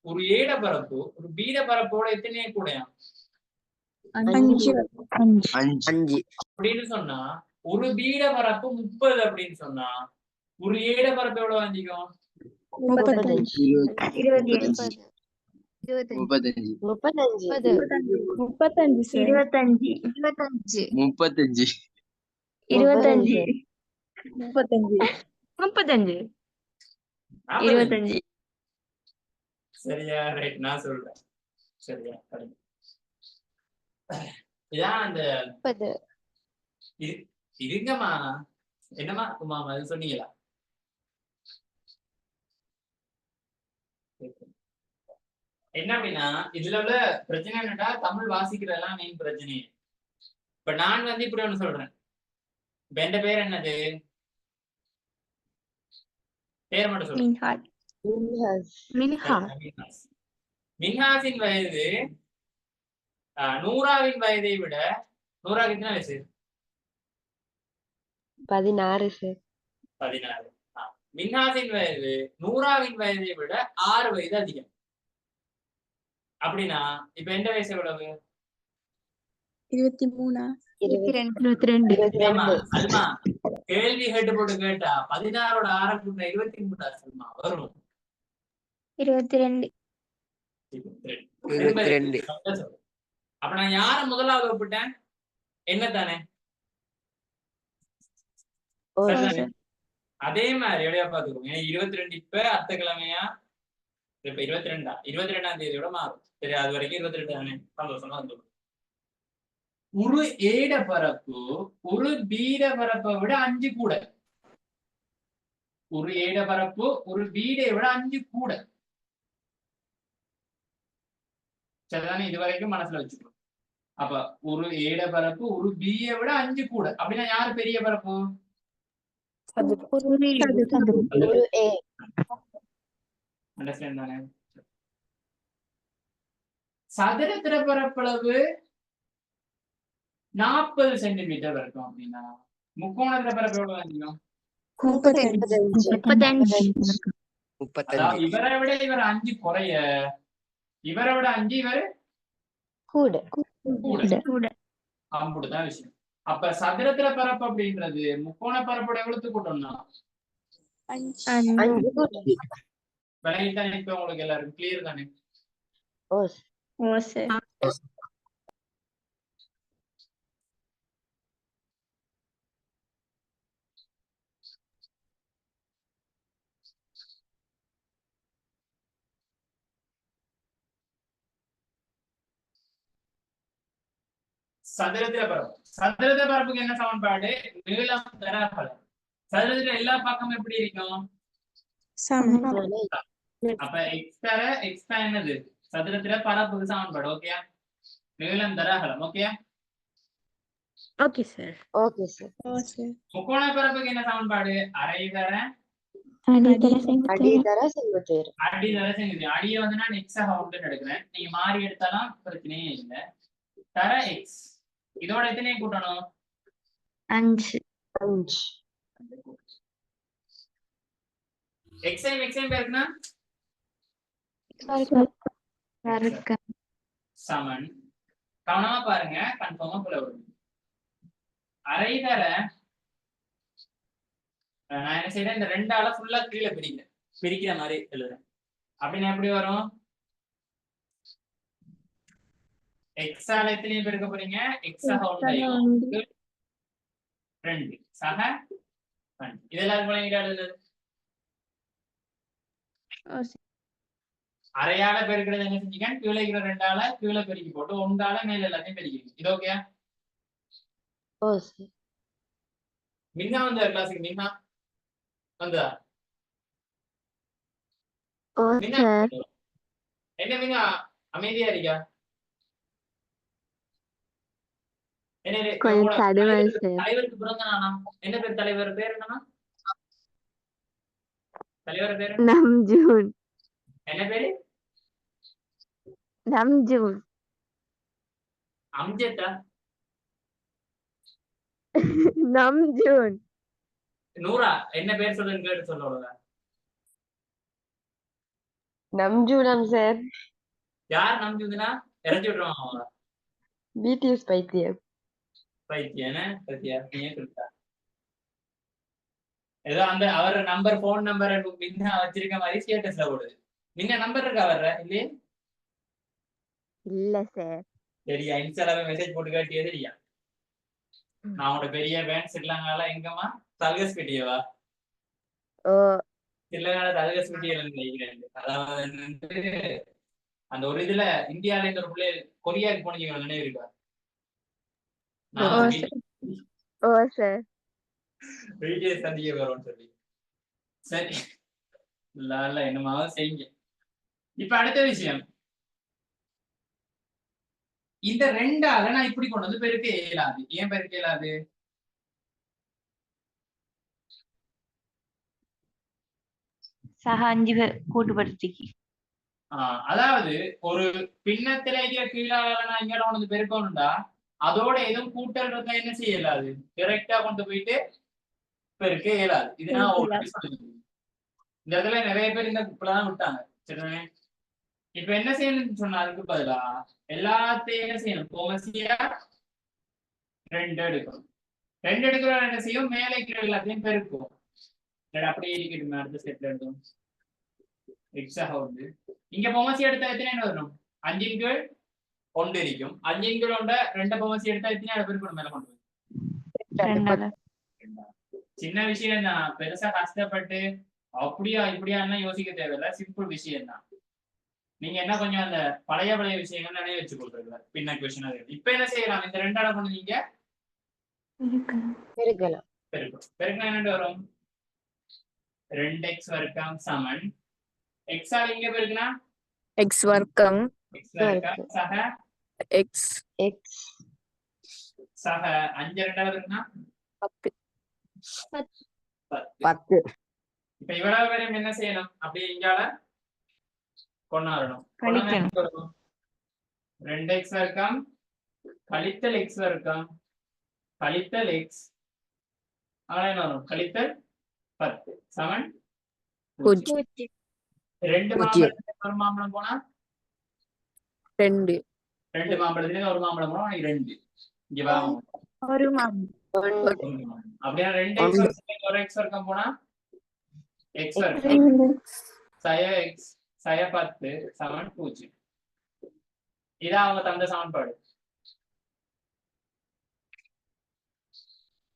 ஒரு ஏட பரப்பு ஒரு பீட பரப்போட எத்தனையே கூடயா? 5. அப்படின்னு சொன்னா ஒரு பீட பரப்பு 30 அப்படின்னு சொன்னா ஒரு ஏட பரப்பு எவ்வளவு வாங்கிக்கும்? 25. 25 35 35 சார் 25 25 35 25 35 25 சரியா? ரைட், நான் சொல்றேன். சரியா? படிங்க. இதான் அந்த 30 இருங்கம்மா. என்னம்மா உமாமா அது சொன்னீங்களா? என்ன அப்படின்னா இதுல உள்ள பிரச்சனை என்னடா, தமிழ் வாசிக்கிறதெல்லாம் மெயின் பிரச்சனை. இப்ப நான் வந்து இப்படி ஒண்ணு சொல்றேன். இப்ப என் பேர் என்னது? பேர் மட்டும் சொல்றேன். மின்ஹால் மின்ஹா மின்ஹாஸின் வயது நூறாவின் வயதை விட நூறாவுக்கு எத்தனை வயசு? 16 சார் 16. மின்ஹாஸின் வயது நூறாவின் வயதை விட 6 வயது அதிகம். அப்படின்னா இப்ப எந்த வயசு எவ்வளவு? 23 22 ஏம்மா, சல்மா கேள்வி கேட்டு போட்டு கேட்டா 16ஓட 6 கூட்டினா 23 சல்மா வரும். 22 22 அப்ப நான் யார முதலாவது ஒப்பிட்டேன்? என்ன தானே? ஓ சரிதானே? சார் அதே மாதிரி எவ்வளோ பாத்துக்கோங்க. 22 இப்ப அடுத்த கிழமையா? இப்ப 22ஆம் தேதியோட மாறும். சரி, அது வரைக்கும் 22 தானே? சந்தோஷமா இருந்தோம். ஒரு ஏட பரப்பு ஒரு பீட பரப்பை விட 5 கூட. ஒரு ஏட பரப்பு ஒரு பீடை விட 5 கூட. சரிதானே? இது வரைக்கும் மனசுல வச்சுக்கணும். அப்ப ஒரு ஏட பரப்பு ஒரு பியை விட 5 கூட. அப்படின்னா யாரு பெரிய பரப்பு? ஒரு ஏ அண்டர்ஸ்டாண்ட் தானே? சதுரத்திர பரப்பளவு 40 சென்டிமீட்டர் இருக்கும். அப்படின்னா முக்கோணத்திர பரப்பு எவ்வளவு அதிகம்? 35 அதாவது இவரை விட இவர் 5 குறைய, இவரை விட 5 இவர் கூட கூட. அப்படிதான் விஷயம். அப்ப சதுரத்திர பரப்பு அப்படின்றது முக்கோண பரப்போட எவ்வளவு கூட்டம்னா 5 கூட்டி விலகிட்டானே? இப்ப உங்களுக்கு எல்லாரும் கிளியர் தானே? ஓ சதுரத்திர பரப்பு. சதுரத்திர பரப்புக்கு என்ன சமன்பாடு? நீளம் தர அகலம். சதுரத்திர எல்லா பக்கமும் எப்படி இருக்கும்? அப்ப எக்ஸ் தர எக்ஸ் தான் என்னது? சதுரத்திர பரப்புக்கு சமன்பாடு. ஓகே, நீளம் தர அகலம். Okay okay sir okay sir முக்கோண பரப்புக்கு என்ன சமன்பாடு? அரை தர அடி தர செங்குத்தேர் அடி தர செங்குதி. அடியை வந்து நான் எக்ஸ் அவுண்ட் எடுக்கிறேன். நீங்க மாறி எடுத்தாலும் பிரச்சனையே இல்லை. தர எக்ஸ் இதோட எத்தனையை கூட்டணும்? 5 எக்ஸைம் பேருக்குன்னா சமன். கவனமா பாருங்க, கன்ஃபார்மா புல வரும். அரை தர நான் என்ன செய்யறேன்? இந்த 2ஆல ஃபுல்லா கீழே பிரிக்கிற மாதிரி எழுதுறேன். அப்படின்னா எப்படி வரும்? எக்ஸ் ஆல எத்தனை பெருக்க போறீங்க? எக்ஸ் அவுண்ட் 2 சக 2. இதெல்லாம் எழுதுறது அரையால பெருக்கிறது என்ன செஞ்சீங்க? கீழே 2ஆல கீழே பெருக்கி போட்டு 1ஆல மேல எல்லாத்தையும் பெருக்கிங்க. இது ஓகே? ஓ சார் மின்னா வந்து கிளாஸுக்கு மின்னா வந்தா மின்னா என்ன மின்னா அமைதியா இருக்கா? தலைவருக்கு பிறந்த நானா? என்ன பேர் தலைவர்? பேர் என்னன்னா? தலைவர் பேரு என்ன பேரு? அம்ஜதா? நூறா? என்ன பேர் சொல்லுன்னு கேட்டு சொல்லுவாங்க. நம்ஜூனம் சார் யார் நம்பிதுன்னா இறச்சி விட்டுருவாங்க. பிடிஎஸ் பைத்தியம் பைத்தியானே பத்தியா? நீயே சொல்லிட்டா. ஏதோ அந்த அவர் நம்பர் போன் நம்பர் முன்ன வச்சிருக்க மாதிரி ஸ்டேட்டஸ்ல ஓடுது. முன்ன நம்பர் இருக்கா வர்ற இல்லையே? இல்ல சார். சரியா இன்ஸ்டால மெசேஜ் போட்டு காட்டியே சரியா நான் உங்களோட பெரிய வேன் சிட்லாங்கால எங்கம்மா தல்கஸ் கட்டியவா ஓ சிட்லாங்கால தல்கஸ் கட்டியல நினைக்கிறேன் அதாவது வந்து அந்த ஒரு இதுல இந்தியால இருந்து ஒரு பிள்ளை கொரியாவுக்கு போனீங்க நினைவு இருக்கா நான் ஓ சார். வீடியோ சந்திக்க வரும்னு சொல்லி சரி இல்ல என்னமாவது செய்யுங்க இப்ப அடுத்த விஷயம் இந்த ரெண்டால நான் இப்படி கொண்டு வந்து பெருக்க இயலாது ஏன் பெருக்க இயலாது சக 5 கூட்டுப்படுத்திக்கு. அதாவது ஒரு பின்னத்துல கீழால நான் இங்க கொண்டு வந்து பெருக்கணும்டா அதோட எதுவும் கூட்டல் இருந்தா என்ன செய்ய இயலாது கரெக்டா கொண்டு போயிட்டு பெருக்க இயலாது இது நான் already சொல்லிருக்கேன். இந்த இடத்துல நிறைய பேர் இந்த குப்பலாம் விட்டாங்க சரிதானே இப்ப என்ன செய்யணும்னு சொன்னா அதுக்கு பதிலா எல்லாத்தையும் என்ன செய்யணும் கோமசியா 2 எடுக்கணும் 2 எடுக்கிறோம் என்ன செய்யும் மேலே கீழே எல்லாத்தையும் பெருக்கும் அப்படியே இருக்கட்டும் அடுத்த ஸ்டெப்ல எடுத்தோம் எக்ஸாக வந்து இங்க பொமசி எடுத்தா எத்தனை வரணும் 5 ன் கீழ் 1 இருக்கும் 5 ன் கீழ் 2 பொமசி எடுத்தா எத்தனை பெருக்கணும் மேல கொண்டு போய் சின்ன விஷயம் தான் பெருசா கஷ்டப்பட்டு அப்படியா இப்படியா யோசிக்க தேவையில்லை சிம்பிள் விஷயம் தான் நீங்க என்ன கொஞ்சம் அந்த பழைய விஷயங்கள் நிறைய வச்சு கொடுத்துருக்கல பின்ன கொஸ்டின் அது இப்ப என்ன செய்யலாம் இந்த 2 கொண்டு நீங்க பெருக்கலாம். பெருக்கினா என்ன வரும் 2x வர்க்கம் சமன் x ஆல் இங்க பெருக்கினா x வர்க்கம் x வர்க்கம் சக x x சக 5 2 பெருக்கினா 10. இப்ப இவ்வளவு பேரும் என்ன செய்யணும் அப்படி இங்கால கொண்டாடணும் 2x வர்க்கம் கழித்தல் x வர்க்கம் கழித்தல் x என்ன வரும் கழித்தல் 10 சமன் 0. 2 மாம்பழத்துல ஒரு மாம்பழம் போனா 2 மாம்பழத்துல ஒரு மாம்பழம் போனா 2 இங்க வாங்க ஒரு மாம்பழம். அப்படின்னா 2x ஒரு x வர்க்கம் போனா x வர்க்கம் சய x சய 10 சமன் 0 இதான் அவங்க தந்த சமன்பாடு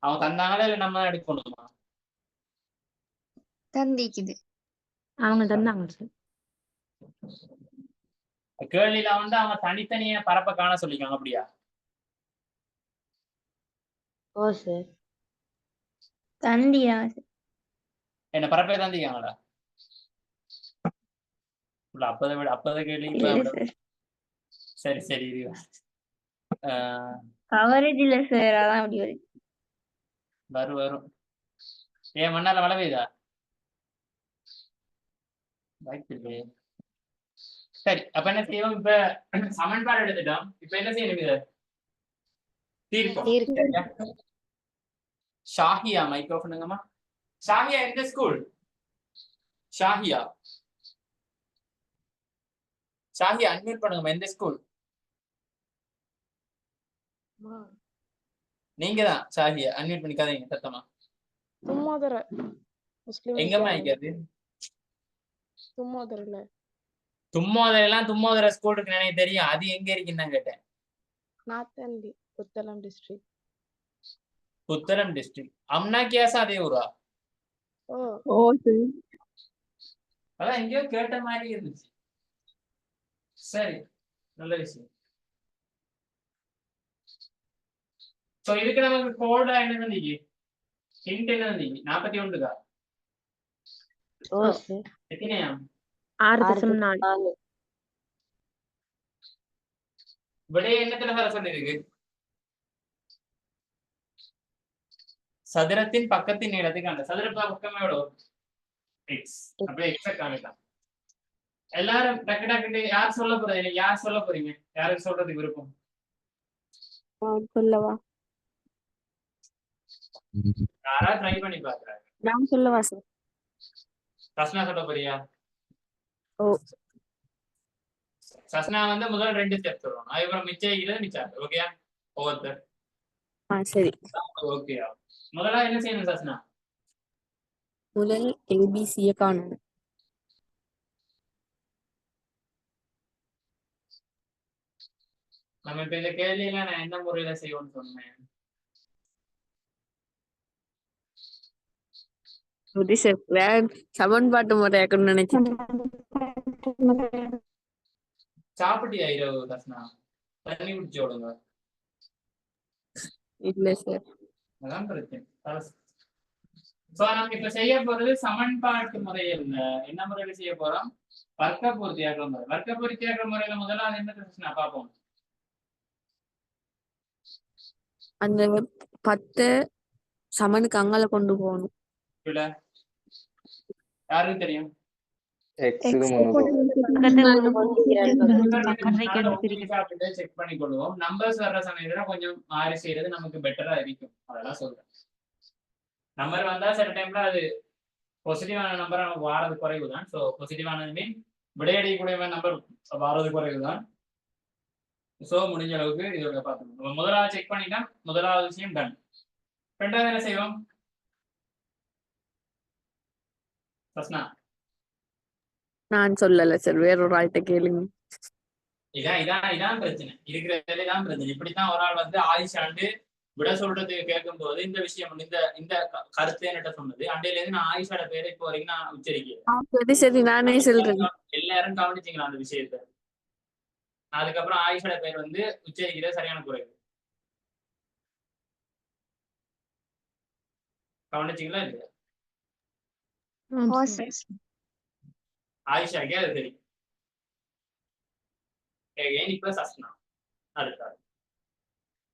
அவங்க தந்தாங்களா இல்ல நம்ம எடுக்கணுமா தந்திக்குது. அவங்க தந்தாங்க சார். கேள்வியில வந்து அவங்க தனித்தனியா பரப்ப காண சொல்லிக்காங்க அப்படியா ஓ சார். தந்தியா என்ன பரப்பே தந்திக்காங்களா அப்பத கேள்வி சரி சரி இது கவரேஜ் இல்ல சார் அதான் அப்படி வருது. வரும் ஏன் மண்ணால மழை பெய்யுதா சரி அப்ப என்ன செய்வோம் இப்ப சமன்பாடு எடுத்துட்டோம் இப்ப என்ன செய்யணும் இத தீர்ப்போம் ஷாஹியா மைக்ரோஃபோனுங்கம்மா ஷாஹியா எந்த ஸ்கூல் ஷாஹியா அட்மிட் பண்ணுங்கம்மா எந்த ஸ்கூல் நீங்க தான் ஷாஹியா அட்மிட் பண்ணிக்காதீங்க சத்தமா தும்மாதர முஸ்லிம் எங்கம்மா இருக்கிறது தும்மாதரல தும்மோதரெல்லாம் ஸ்கூல் இருக்கு எனக்கு தெரியும் அது எங்க இருக்குன்னு தான் கேட்டேன் நாத்தந்தி Puttalam district Puttalam district Amna case அதே ஊரா ஓ அதான் எங்கேயோ கேட்ட மாதிரி இருந்துச்சு சரி நல்ல விஷயம் சோ இதுக்கு நமக்கு கோடா என்ன தந்தீங்க ஹிண்ட் என்ன தந்தீங்க 41 ஓ சார். எத்தனையா 6.4 விடைய என்னத்துல வர சொல்லிருக்கு சதுரத்தின் பக்கத்தின் நீளத்துக்கு அந்த சதுர பக்கம் எவ்வளவு x அப்படியே x காமிக்கலாம் எல்லாரும் டக்கு டக்கு யார் சொல்ல போறீங்க யாருக்கு சொல்றதுக்கு விருப்பம் சொல்லவா யாரா ட்ரை பண்ணி பாக்குறாங்க நான் சொல்லவா சார் சஸ்னா சொல்ல போறியா ஓ சஸ்னா வந்து முதல் 2 ஸ்டெப் சொல்றோம் அதுக்கப்புறம் மிச்சம் ஓகேயா ஒவ்வொருத்தர் சரி ஓகேயா முதல்ல என்ன செய்யணும் சஸ்னா முதல் ஏபிசிய காணணும் நம்ம இப்ப இந்த கேள்வியில நான் என்ன முறையில செய்வோம்னு சொன்னேன்? சமன்பாட்டு முறையாக்கணும்னு நினைச்சிட்டு சாப்பிட்டியா இரவு தர்ஷனா? தண்ணி குடிச்சு விடுங்க. இல்ல சார். அதான் பிரச்சனை. சோ நம்ம இப்ப செய்ய போறது சமன்பாட்டு முறையில் என்ன முறையில செய்ய போறோம்? வர்க்க பூர்த்தியாக்க முறை. வர்க்க பூர்த்தியாக்க முறையில முதல்ல என்ன பிரச்சனை பார்ப்போம். அந்த 10 சமனுக்கு அங்கால கொண்டு போகணும். இல்ல யாருக்கு தெரியும்? செக் பண்ணி கொள்வோம். நம்பர்ஸ் வர்ற சமயத்துல கொஞ்சம் மாறி செய்யறது நமக்கு பெட்டரா இருக்கும். அதெல்லாம் சொல்றேன். நம்பர் வந்தா சில டைம்ல அது பாசிட்டிவான நம்பர் நமக்கு வாரது குறைவு தான். ஸோ பாசிட்டிவானது மீன் விடையடையக்கூடிய நம்பர் வாரது குறைவு தான். ஸோ முடிஞ்ச அளவுக்கு இதோட பார்த்துக்கணும். முதலாவது செக் பண்ணிட்டா முதலாவது விஷயம் டன். ரெண்டாவது என்ன செய்வோம்? நான் சொல்லல சார், வேறொரு ஆள்கிட்ட கேளுங்க. இதான் பிரச்சனை. இருக்கிறதுல தான் பிரச்சனை. இப்படித்தான் ஒரு ஆள் வந்து ஆயிஷாண்டு விட சொல்றது கேட்கும் போது இந்த விஷயம் இந்த கருத்து என்கிட்ட சொன்னது. அண்டையில இருந்து நான் ஆயிஷாட பேரை இப்போ வரைக்கும் நான் உச்சரிக்கிறேன். சரி நானே சொல்றேன். எல்லாரும் கவனிச்சிங்களா அந்த விஷயத்த? அதுக்கப்புறம் ஆயிஷாட பேர் வந்து உச்சரிக்கிறது சரியான குறைவு. கவனிச்சிங்களா இல்லையா? ஆயிஷாக்கே அது தெரியும். இப்ப சஸ்னா அடுத்தாரு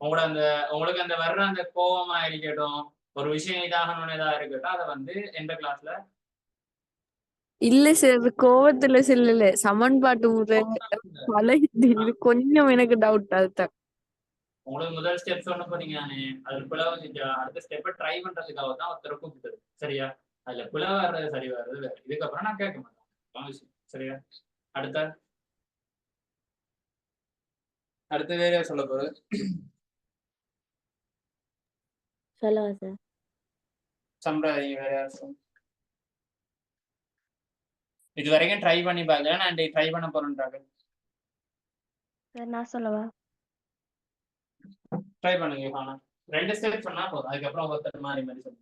உங்களுக்கு அந்த வர்ற அந்த கோபமா இருக்கட்டும், ஒரு விஷயம் இதாகணும்னு ஏதா இருக்கட்டும், அதை வந்து எந்த கிளாஸ்ல இல்ல சார், கோவத்துல சொல்லல, சமன்பாட்டு முறை இது கொஞ்சம் எனக்கு டவுட். அதுதான் உங்களுக்கு முதல் ஸ்டெப் சொன்ன போறீங்க நானே. அதுல பிளவு அடுத்த ஸ்டெப்பை ட்ரை பண்றதுக்காக தான் ஒருத்தர் கூப்பிட்டது. சரியா? அதுல பிளவு வர்றது சரி வர்றது வேற. இதுக்கப்புறம் நான் கேட்க மாட்டேன். சரியா? அடுத்த வேற சொல்ல போறது சொல்லுங்க சார். சம்பிரதாயம் வேற யாரும் இது வரைக்கும் ட்ரை பண்ணி பார்க்கல. நான் ட்ரை பண்ண போறேன்றாங்க. நான் சொல்லவா? ட்ரை பண்ணுங்க. 2 ஸ்டெப் சொன்னா போதும். அதுக்கப்புறம் ஒருத்தர் மாறி சொல்லுங்க.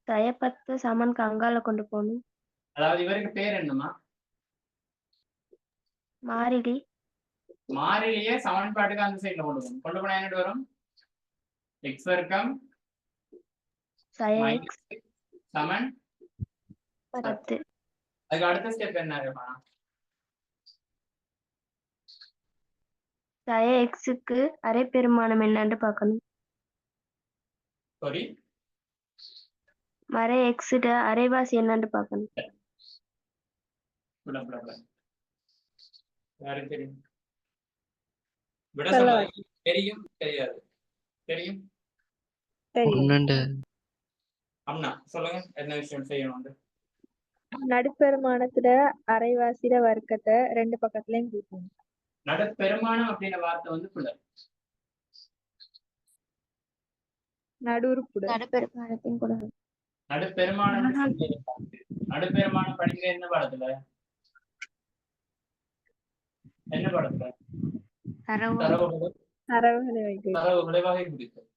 தய 10 சமனுக்கு அங்கால கொண்டு போகணும். அதாவது இவருக்கு பேர் என்னமா? மாறிலி. மாறிலியே சமன்பாட்டுக்கு அந்த சைட்ல கொண்டு போனா என்ன வரும்? x வர்க்கம் சமன் 10. அதுக்கு அடுத்த ஸ்டெப் என்ன இருக்குமா? தய எக்ஸுக்கு அரை பெருமானம் என்னன்னு பார்க்கணும். சாரி, மறை எக்ஸுட அரைவாசி என்னன்னு பார்க்கணும். யாருக்கு தெரியும்? விட சொல்ல தெரியும் தெரியாது? தெரியும். அம்னா சொல்லுங்க, என்ன விஷயம் செய்யணும்? நடுப்பெருமானத்துல அரைவாசிட வர்க்கத்தை 2 பக்கத்துலயும் கூட்டணும். நடுப்பெருமானம் அப்படின்ற வார்த்தை வந்து பிள்ளை நடுப்பெருமானத்தையும் கூட நடுப்பெருமானம் நடுப்பெருமானம் படிக்கிற என்ன பாடத்துல? என்ன பாடத்துல? தரவுகளை வகை பிடித்தல்.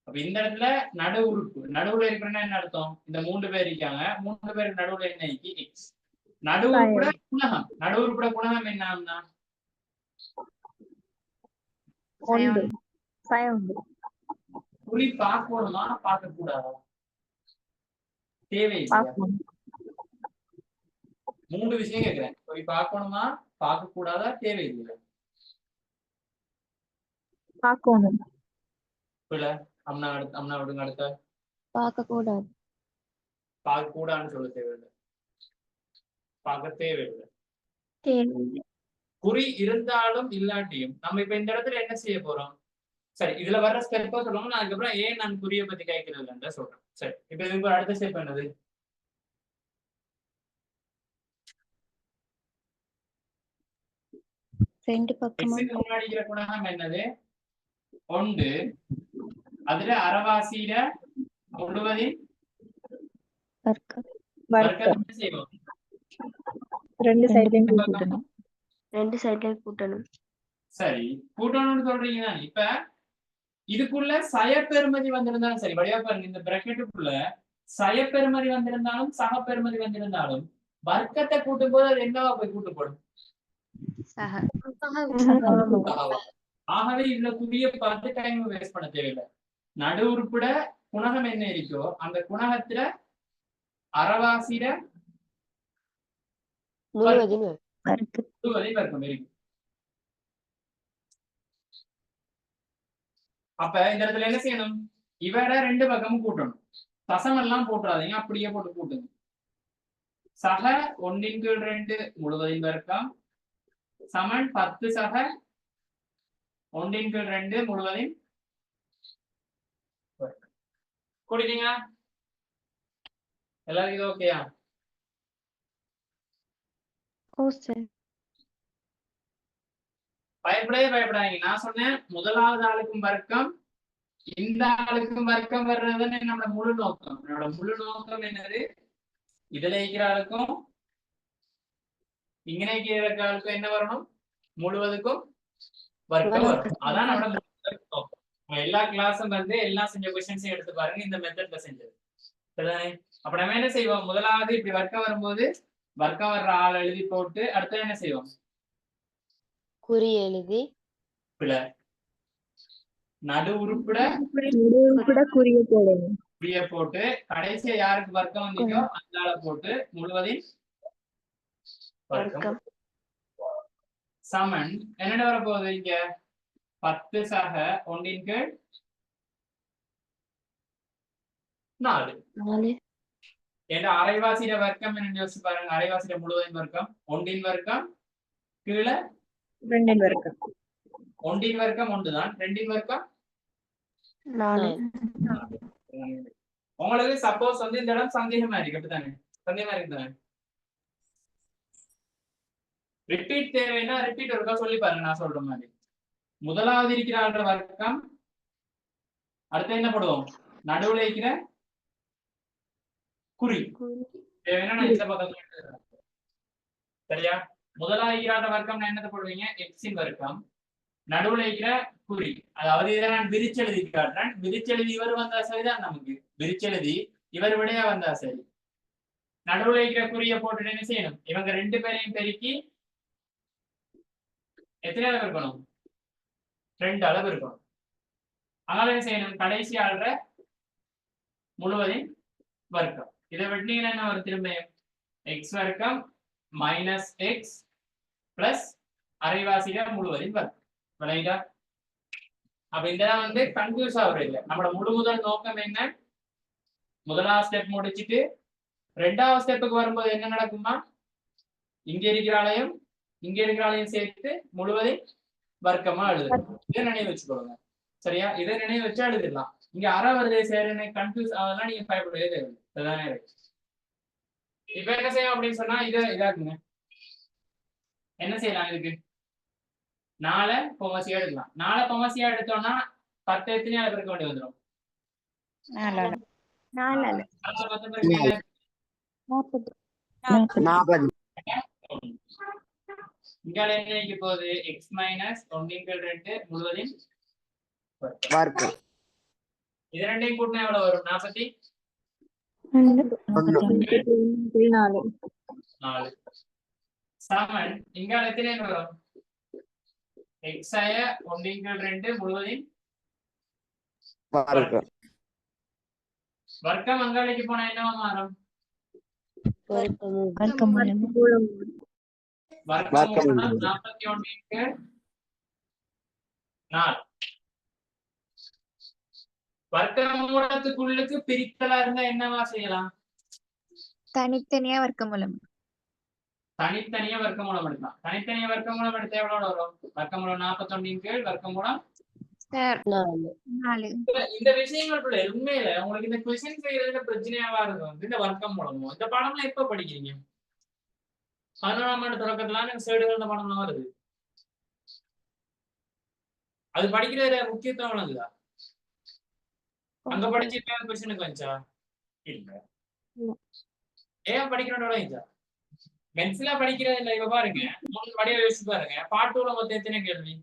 அப்ப இந்த இடத்துல நடு உறுப்பு நடுவுல இருக்கிறன்னா என்ன அர்த்தம்? இந்த 3 பேர் இருக்காங்க. 3 பேருக்கு நடுவுல என்ன எக்ஸ். நடு உறுப்புட குணகம். நடு உறுப்புட குணகம் என்ன? குறி பார்க்கணுமா பார்க்க கூடாதா? தேவையில்லை. 3 விஷயம் கேட்கிறேன். குறி பார்க்கணுமா பார்க்க கூடாதா தேவையில்லை? பார்க்கணும். அம்னா விடுங்க. அடுத்த பார்க்க கூடாது. பார்க்க கூடாதுன்னு சொல்ல தேவையில்லை. பார்க்க தேவையில்லை. குறி இருந்தாலும் இல்லாட்டியும் நம்ம இப்ப இந்த இடத்துல என்ன செய்ய போறோம்? சரி, இதுல வர்ற ஸ்டெப்பா சொல்லுவாங்க. நான் அதுக்கப்புறம் ஏன் நான் குறியை பத்தி கேட்கறதுல சொல்றேன். சரி, இப்ப இதுக்கு அடுத்த ஸ்டெப் என்னது? முன்னாடி இருக்கிற குணகம் என்னது? 1. அதுல அரைவாசியில முழுவதின் வர்க்கம் செய்வோம். 2 சைட்லயும் கூட்டணும். 2 சைட்லயும் கூட்டணும். சரி கூட்டணும்னு சொல்றீங்க தானே. இப்ப இதுக்குள்ள சயப்பெருமதி வந்திருந்தாலும் சரி, வழியா பாருங்க இந்த பிராக்கெட்டுக்குள்ள சயப்பெருமதி வந்திருந்தாலும் சகப்பெருமதி வந்திருந்தாலும் வர்க்கத்தை கூட்டும் போது அது என்னவா போய் கூட்டப்படும்? சகவா. ஆகவே இதுல புதிய பார்த்து டைம் வேஸ்ட் பண்ண தேவையில்லை. நடு உறுப்புட குணகம் என்ன இருக்கோ அந்த குணகத்துல அறவாசிர முழுவதும் முழுவதையும் வர்க்கம் இருக்கு. அப்ப இந்த இடத்துல என்ன செய்யணும்? இவரை ரெண்டு பக்கமும் கூட்டணும். தசம் எல்லாம் போட்டுறாதீங்க, அப்படியே போட்டு கூட்டுங்க. சக 1/2 முழுவதின் வர்க்கம் சமன் 10 சக 1/2 முழுவதின் வர்க்கம். கூட்டிட்டீங்களா? எல்லாருக்கும் இது ஓகேயா? ஓ சார். பயப்படாதீங்க. நான் சொன்னேன் முதலாவது ஆளுக்கும் வர்க்கம் இந்த ஆளுக்கும் வர்க்கம் வர்றதுன்னு என்னோட முழு நோக்கம். என்னோட முழு நோக்கம் என்னது? இதுல இருக்கிற ஆளுக்கும் இங்கே இருக்கிற ஆளுக்கும் என்ன வரணும்? முழுவதுக்கும் வர்க்கம் வரும். அதான் நம்மளோட நோக்கம். எல்லா கிளாஸும் வந்து எல்லாம் செஞ்ச கொஸ்டின்ஸையும் எடுத்து பாருங்க, இந்த மெத்தட்ல செஞ்சது. சரிதானே? அப்ப நம்ம என்ன செய்வோம்? முதலாவது இப்படி வர்க்கம் வரும்போது வர்க்கம் வர்ற ஆள் எழுதி போட்டு அடுத்து என்ன செய்வோம்? குறி எழுதி நடு உறுப்புட குறிய போட்டு கடைசியா யாருக்கு வர்க்கம் வந்தீங்கோ அந்த ஆளை போட்டு முழுவதின் வர்க்கம் சமன் என்னென்ன வர போகுது? இங்க 10 சக 1/4 ஏன்னா அரைவாசிட வர்க்கம் என்ன யோசிச்சு பாருங்க. அரைவாசிட முழுவதின் வர்க்கம் 1 வர்க்கம் கீழே 2 வர்க்கம். 1 வர்க்கம் 1 தான். 2 வர்க்கம் 4. உங்களுக்கு சப்போஸ் வந்து இந்த இடம் சந்தேகமா இருக்கு அப்படித்தானே? சந்தேகமா இருக்கு தானே? ரிப்பீட் தேவைன்னா ரிப்பீட் ஒருக்கா சொல்லி பாருங்க. நான் சொல்ற மாதிரி முதலாவது இருக்கிற வர்க்கம் அடுத்து என்ன போடுவோம்? நடுவுல இருக்கிற குறி தேவைன்னா நான் இந்த பக்கத்துல சரியா? முதலாவது வர்க்கம் நான் என்னத்தை போடுவீங்க? எக்ஸின் வர்க்கம் நடுவுல இருக்கிற குறி. அதாவது இதை நான் விரிச்செழுதி காட்டுறேன். விரிச்செழுதி இவர் வந்தா சரிதான், நமக்கு விரிச்செழுதி இவர் விடையா வந்தா சரி. நடுவுல இருக்கிற குறிய போட்டு என்ன செய்யணும்? இவங்க ரெண்டு பேரையும் பெருக்கி எத்தனை அளவு இருக்கணும்? 2 அளவு இருக்கணும். அதனால என்ன செய்யணும்? கடைசி ஆள்ற முழுவதின் வர்க்கம். இதை வெட்டினீங்கன்னா என்ன வரும்? திரும்ப எக்ஸ் வர்க்கம் மைனஸ் எக்ஸ் பிளஸ் அரைவாசிக முழுவதின் வர்க்கம். விளையாட்டா? அப்ப இந்த வந்து கன்ஃபியூஸ் ஆகுறது இல்லை. நம்மளோட முதல் நோக்கம் என்ன? முதலாவது ஸ்டெப் முடிச்சுட்டு 2வது ஸ்டெப்புக்கு வரும்போது என்ன நடக்குமா? இங்க இருக்கிறாளையும் இங்க இருக்கிறாளையும் சேர்த்து முழுவதின் வர்க்கமா எழுதணும். இதை நினைவு வச்சுக்கோங்க. சரியா? இதை நினைவு வச்சு எழுதிடலாம். இங்க அரை வருது சேருன்னு கன்ஃபியூஸ் ஆகுதுன்னா நீங்க பயப்படவே தேவையில்லை. அதுதானே இருக்கு. இப்ப என்ன செய்யும் அப்படின்னு சொன்னா இதாக்குங்க. என்ன செய்யலாம்? இதுக்கு 4 பொமசியா எடுக்கலாம். 4 பொமசியா எடுத்தோம்னா 10 எத்தனையால பெருக்க வேண்டி வந்துடும்? 4. 40. இங்க என்ன போகுது? எக்ஸ் மைனஸ் 1/2 முழுவதின் வர்க்கம். இது ரெண்டையும் கூட்டினா எவ்வளவு வரும்? 44 சமன் இங்க எத்தனை வரும்? எக்ஸ் ஆய 1/2 முழுவதின் வர்க்கம். வர்க்கம் அங்காளிக்கு போனா என்னவா மாறும்? வர்க்கம் 41/4 வர்க்கமூலத்துக்குள்ளுக்கு பிரித்தலா இருந்தா என்னவா செய்யலாம்? தனித்தனியா வர்க்கமூலம். தனித்தனியா வர்க்கமூலம் எடுக்கலாம். தனித்தனியா வர்க்கமூலம் எடுத்தா எவ்வளவு வரும்? வர்க்கமூலம் 41 வர்க்கமூலம் 4. இந்த விஷயங்களுக்குள்ள உண்மையில உங்களுக்கு இந்த கொஸ்டின் செய்யறதுல பிரச்சனையாவா இருக்கும் வந்து இந்த வர்க்கமூலமும். இந்த பாடம்லாம் எப்ப படிக்கிறீங்க? 11ஆம் ஆண்டு தொடக்கத்துல சேடுகள் இந்த பாடம்லாம் வருது. அது படிக்கிற முக்கியத்துவம் வழங்குதா? அங்க படிச்சுட்டு கொஸ்டினுக்கு வந்துச்சா? இல்ல. ஏன் படிக்கிறோட வந்துச்சா? பென்சிலா படிக்கிறது இல்ல. இப்ப பாருங்க, வடிவ யோசிச்சு பாருங்க. பாட்டுல மொத்தம் எத்தனை கேள்வி?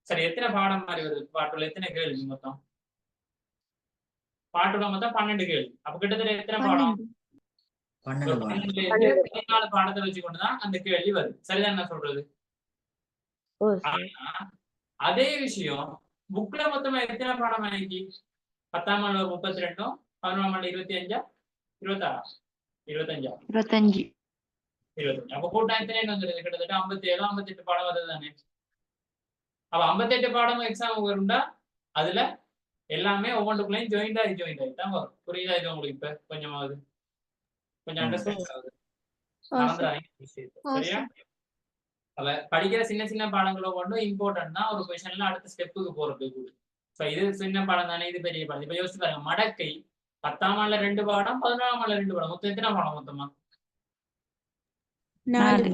சரி, எத்தனை பாடம் மாதிரி வருது பாட்டுல? எத்தனை கேள்வி மொத்தம்? பாட்டுல மொத்தம் 12 கேள்வி. அப்ப கிட்டத்தட்ட எத்தனை பாடம்? 12 ஒரு 12 இருந்து 14 பாடத்தை வச்சுக்கொண்டுதான் அந்த கேள்வி வருது. சரிதான் நான் சொல்றது? ஓ ஆனா அதே விஷயம் புக்ல மொத்தமா எத்தனை பாடம் ஆயிடுச்சு? 10ஆம் ஆண்டு 32, 11ஆம் ஆண்டு 25, 26, 25, 25. 25. அப்ப கூட்டம் எத்தனை வந்துருது? கிட்டத்தட்ட 57, 58 பாடம் வருது தானே? அப்ப 58 பாடம் எக்ஸாம் வரும்டா, அதுல எல்லாமே ஒவ்வொன்றுக்குள்ளேயும் ஜாயிண்ட் ஆகி தான் வரும். புரியுதா இது உங்களுக்கு? இப்ப கொஞ்சமாவது கொஞ்சம் அண்டர்ஸ்டாண்ட் ஆகுது. மறந்துடாதீங்க விஷயத்தை. சரியா? அவ படிக்கிற சின்ன சின்ன பாடங்களோ கொண்டு இம்பார்ட்டன்ட் தான் ஒரு கொஸ்டின்ல அடுத்த ஸ்டெப்புக்கு போறதுக்கு. இப்ப இது சின்ன பாடம் தானே, இது பெரிய பாடம். இப்ப யோசிச்சு பாருங்க, மடக்கை 10ஆம் ஆண்டுல 2 பாடம், 11ஆம் ஆண்டுல 2 பாடம், மொத்தம் எத்தனை பாடம் மொத்தமா? 4.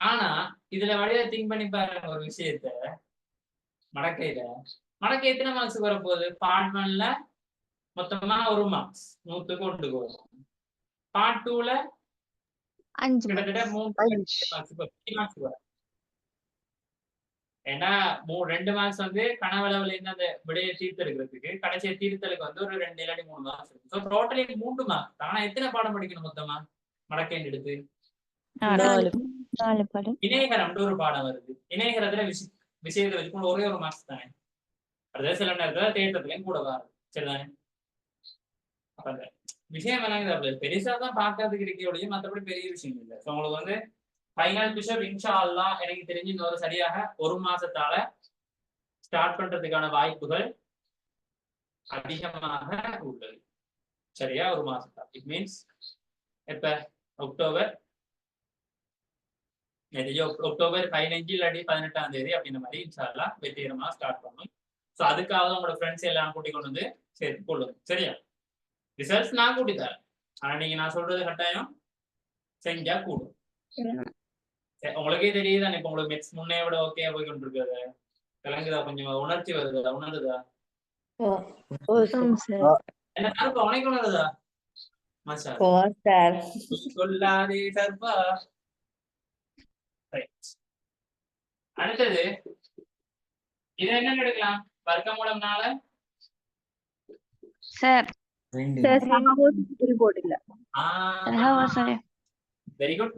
ஆனா இதுல வழியா திங்க் பண்ணி பாருங்க ஒரு விஷயத்த. மடக்கை எத்தனை மார்க்ஸ் வரப்போகுது? பார்ட் 1ல மொத்தமா 1 மார்க்ஸ், 100க்கு கொண்டு போகும். பார்ட் 2ல 5 கிட்டத்தட்ட 3 மார்க்ஸ் வரும். ஏன்னா 2 மார்க்ஸ் வந்து கனவளவுல இருந்து அந்த விடையை தீர்த்தெடுக்கிறதுக்கு, கடைசியை தீர்த்தலுக்கு வந்து ஒரு 2 இல்லாட்டி 3 மார்க்ஸ் இருக்கு. So totally 3 marks. ஆனா எத்தனை பாடம் படிக்கணும் மொத்தமா மடக்கை எடுத்து? 4 பாடம். இணையகரம் ஒரு பாடம் வருது. இணையகரத்துல விஷயத்தை வச்சுக்கொண்டு ஒரே ஒரு மார்க்ஸ் தானே. அதாவது சில நேரத்துல தேட்டத்துலயும் கூட வரும். சரிதானே? அப்ப அந்த விஷயம் என்னங்க, பெருசா தான் பாக்கிறதுக்கு இருக்கே, மற்றபடி பெரிய விஷயம் இல்லை. ஸோ உங்களுக்கு வந்து ஃபைனல் பிஷப் இன்ஷா அல்லாஹ் எனக்கு தெரிஞ்சு இன்னொரு சரியாக 1 மாசத்தால ஸ்டார்ட் பண்றதுக்கான வாய்ப்புகள் அதிகமாக உள்ளது. சரியா? 1 மாசத்தால். இட் மீன்ஸ் எப்ப? அக்டோபர் 15 இல்லாட்டி 18ஆம் தேதி அப்படின்ற மாதிரி இன்ஷா அல்லாஹ் வெற்றிகரமா ஸ்டார்ட் பண்ணும். ஸோ அதுக்காக உங்களோட ஃப்ரெண்ட்ஸ் எல்லாம் கூட்டிக் கொண்டு வந்து சேர்த்து கொள்ளுங்க. சரியா? ரிசல்ட்ஸ் நான் கூட்டி தரேன். ஆனா நீங்க நான் சொல்றது கட்டாயம் செஞ்சா கூடும். உங்களுக்கே தெரியுதானே, இப்ப உங்களுக்கு மெட்ஸ் முன்னே விட ஓகே போய் கொண்டிருக்காது. கலங்குதா? கொஞ்சம் உணர்ச்சி வருதா? உணருதா? என்ன சார் உனக்கு உணருதா? மச்சா சொல்லாதே சர்பா. அடுத்தது இது என்ன எடுக்கலாம்? வர்க்கமூலம் 4 சார் வெரி குட்.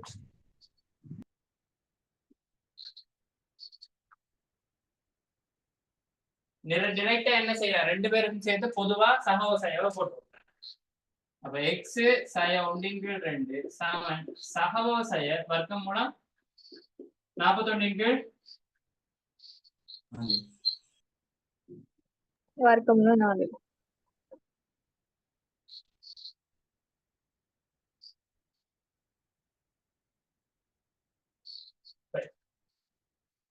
டிரெக்டா என்ன செய்யலாம்? 2 பேருக்கும் சேர்த்து பொதுவா சகவோசையவை போட்டு. அப்ப x சய 1/2 சமன் சகவோசய வர்க்கமூலம் 41 வர்க்கமூலம் 4.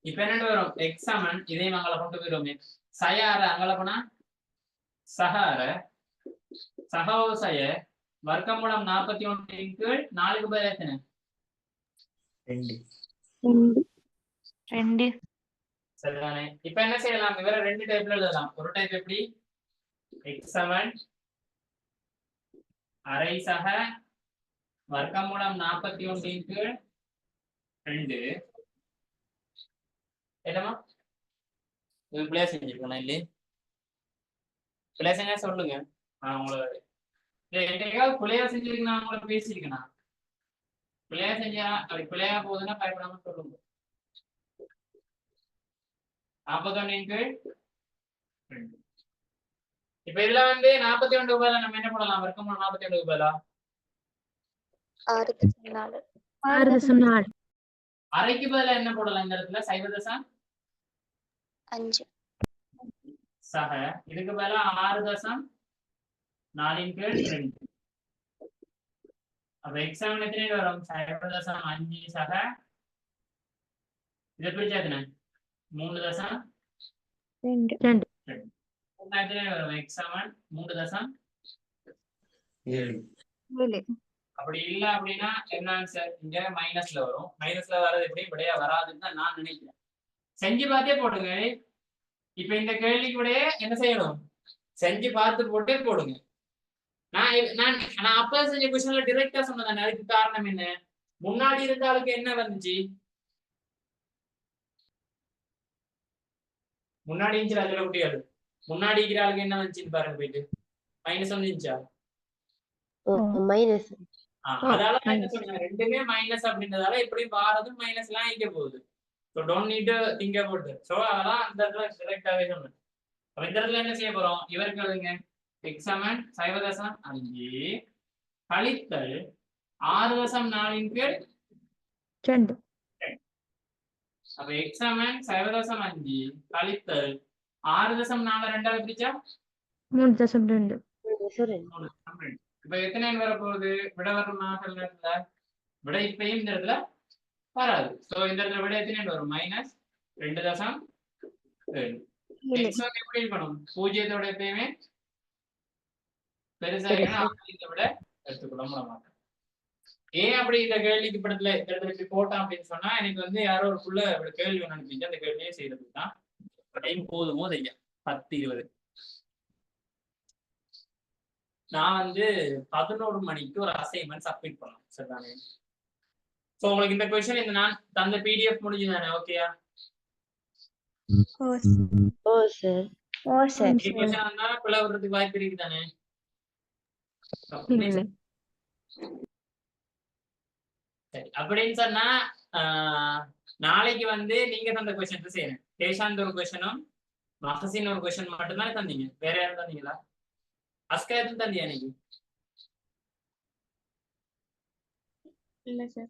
இப்ப என்ன வரும்? x சமன் இதையும் அங்கல கொண்டு போயிருவோமே. சயார அங்கல போனா சகார சகவோசய வர்க்கமூலம் 41 4க்கு பதில் எத்தனை? 2. சரிதானே? இப்ப என்ன செய்யலாம்? இவர 2 டைப்ல எழுதலாம். ஒரு டைப் எப்படி? x சமன் அரை சக வர்க்கமூலம் 41/2 என்னமா இது பிளே செஞ்சிருக்கணும் இல்லையே? பிளே செஞ்சா சொல்லுங்க. உங்களை என்னைக்காவது பிள்ளையா செஞ்சிருக்கேன், உங்களை பேசியிருக்கேன். பிள்ளையா செஞ்சா அப்படி பிள்ளையா போகுதுன்னா பயப்படாம சொல்லுங்க. 41/2. இப்ப இதுல வந்து 41 ரூபாயில நம்ம என்ன பண்ணலாம்? வர்க்கமூலம் 41 ரூபாயிலா 6.4. 6.4. அரைக்கு பதிலா என்ன போடலாம்? இந்த இடத்துல 0.5 சக இதுக்கு பதிலா 6.4/2. அப்ப எக்ஸாம் எத்தனை வரும்? 0.5 சக இதை பிரிச்சா எத்தனை? 3.2 எத்தனை வரும்? எக்ஸாம் 3.7. அப்படி இல்ல அப்படின்னா என்ன ஆன்சர்? இங்க மைனஸ்ல வரும். மைனஸ்ல வர்றது எப்படி? விடையா வராதுன்னு தான் நான் நினைக்கிறேன். செஞ்சு பார்த்தே போடுங்க. இப்ப இந்த கேள்விக்கு விடையே என்ன செய்யணும்? செஞ்சு பார்த்து போட்டே போடுங்க. நான் அப்ப செஞ்ச கொஸ்டின்ல டிரெக்டா சொன்னதானே. அதுக்கு காரணம் என்ன? முன்னாடி இருந்த ஆளுக்கு என்ன வந்துச்சு? முன்னாடி இருந்துச்சு அதுல குட்டிகள் முன்னாடி இருக்கிற ஆளுக்கு என்ன வந்துச்சுன்னு பாருங்க போயிட்டு மைனஸ் வந்துச்சா மைனஸ் அதால நான் என்ன சொன்னேன் ரெண்டுமே மைனஸ் அப்படின்றதால எப்படி வாரதும் மைனஸ் எல்லாம் இங்க போகுது so don't need to think about it so அதெல்லாம் அந்த இடத்துல டிரெக்டாவே சொன்னேன் அப்ப இந்த இடத்துல என்ன செய்ய போறோம் இவருக்கு எழுதுங்க எக்ஸாமன் 0.5 கழித்தல் 6.4 ரெண்டு அப்ப எக்ஸாமன் 0.5 கழித்தல் 6.42 பிரிச்சா 3.2 இப்ப எத்தனை வர போகுது விட வருமா சில நேரத்துல விட இப்பயும் இந்த இடத்துல வராது சோ இந்த இடத்துல விட எத்தனை வரும் மைனஸ் 2.7 எக்ஸ் வந்து எப்படி இருக்கணும் பூஜ்ஜியத்தோட எப்பயுமே பெருசா இதை விட எடுத்துக்கொள்ள மாட்டேன் ஏன் அப்படி இந்த கேள்விக்கு படத்துல இந்த இடத்துல இப்படி போட்டான் அப்படின்னு சொன்னா எனக்கு வந்து யாரோ ஒரு புள்ள கேள்வி ஒன்று அனுப்பிச்சு அந்த கேள்வியே செய்யறதுக்கு தான் டைம் போதுமோ ஐயா 10-20 நான் வந்து 11 மணிக்கு ஒரு அசைன்மெண்ட் சப்மிட் பண்ணணும் சரிதானே சோ உங்களுக்கு இந்த கொஸ்டின் இந்த நான் தந்த பிடிஎஃப் முடிஞ்சுதானே ஓகேயா ஓ சார் இந்த கொஸ்டின் வந்தா பிள்ளை வர்றதுக்கு வாய்ப்பு இருக்கு தானே இல்லை சரி அப்படின்னு சொன்னா நாளைக்கு வந்து நீங்க தந்த கொஸ்டின் செய்யணும் கேஷாந்த் ஒரு கொஸ்டினும் மஹசின் ஒரு கொஸ்டின் மட்டும்தான் தந்தீங்க வேற யாரும் தந்தீங்களா அஸ்கா எதுவும் தந்தியா இன்னைக்கு இல்ல சார்